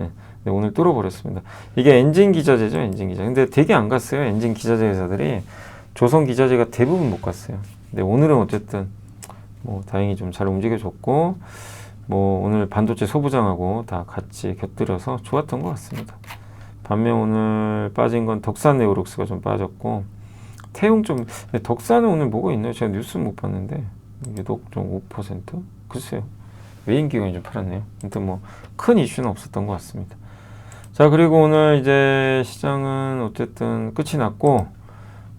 [SPEAKER 1] 예, 근데 오늘 뚫어버렸습니다. 이게 엔진 기자재죠, 엔진 기자. 근데 되게 안 갔어요. 엔진 기자재 회사들이. 조선 기자재가 대부분 못 갔어요. 근데 오늘은 어쨌든 뭐 다행히 좀 잘 움직여줬고, 뭐 오늘 반도체 소부장하고 다 같이 곁들여서 좋았던 것 같습니다. 반면 오늘 빠진 건 덕산네오록스가 좀 빠졌고, 태용 좀, 덕산은 오늘 뭐가 있나요? 제가 뉴스는 못 봤는데 유독 좀 5%? 글쎄요. 외인기관이 좀 팔았네요. 아무튼 뭐 큰 이슈는 없었던 것 같습니다. 자, 그리고 오늘 이제 시장은 어쨌든 끝이 났고,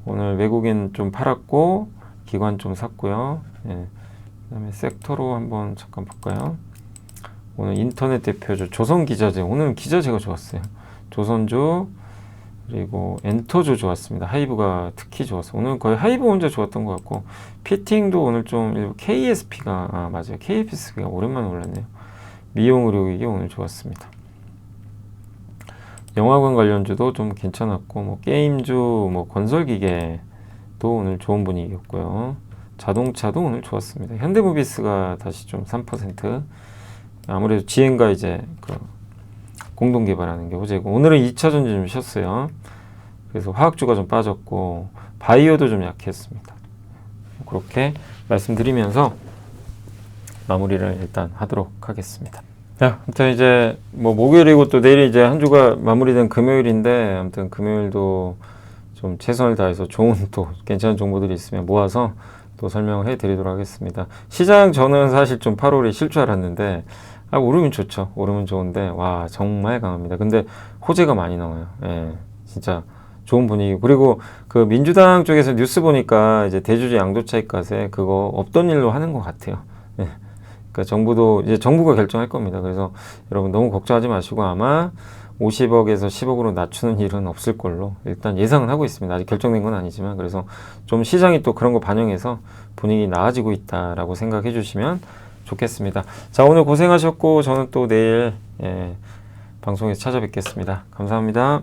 [SPEAKER 1] 오늘 외국인 좀 팔았고 기관 좀 샀고요. 예. 그 다음에 섹터로 한번 잠깐 볼까요? 오늘 인터넷 대표주 조선기자재, 오늘은 기자재가 좋았어요. 조선주, 그리고 엔터주 좋았습니다. 하이브가 특히 좋았어요. 오늘 거의 하이브 혼자 좋았던 것 같고, 피팅도 오늘 좀 일부 KSP가, 맞아요. KSP가 오랜만에 올랐네요. 미용의료기기 오늘 좋았습니다. 영화관 관련주도 좀 괜찮았고, 뭐 게임주, 뭐 건설기계도 오늘 좋은 분위기였고요. 자동차도 오늘 좋았습니다. 현대모비스가 다시 좀 3%. 아무래도 지엔과 이제 그 공동 개발하는 게 호재고, 오늘은 2차 전지 좀 쉬었어요. 그래서 화학주가 좀 빠졌고, 바이오도 좀 약했습니다. 그렇게 말씀드리면서 마무리를 일단 하도록 하겠습니다. 자, 아무튼 이제 뭐 목요일이고 또 내일이 이제 한 주가 마무리된 금요일인데, 아무튼 금요일도 좀 최선을 다해서 좋은 또 괜찮은 정보들이 있으면 모아서 또 설명을 해드리도록 하겠습니다. 시장 저는 사실 좀 8월에 쉴 줄 알았는데 아, 오르면 좋죠. 오르면 좋은데, 와, 정말 강합니다. 근데 호재가 많이 나와요. 예, 진짜 좋은 분위기. 그리고 그 민주당 쪽에서 뉴스 보니까 이제 대주주 양도차익과세 그거 없던 일로 하는 것 같아요. 예. 그러니까 정부도 이제 정부가 결정할 겁니다. 그래서 여러분 너무 걱정하지 마시고 아마 50억에서 10억으로 낮추는 일은 없을 걸로 일단 예상은 하고 있습니다. 아직 결정된 건 아니지만 그래서 좀 시장이 또 그런 거 반영해서 분위기 나아지고 있다라고 생각해 주시면 좋겠습니다. 자, 오늘 고생하셨고 저는 또 내일 방송에서 찾아뵙겠습니다. 감사합니다.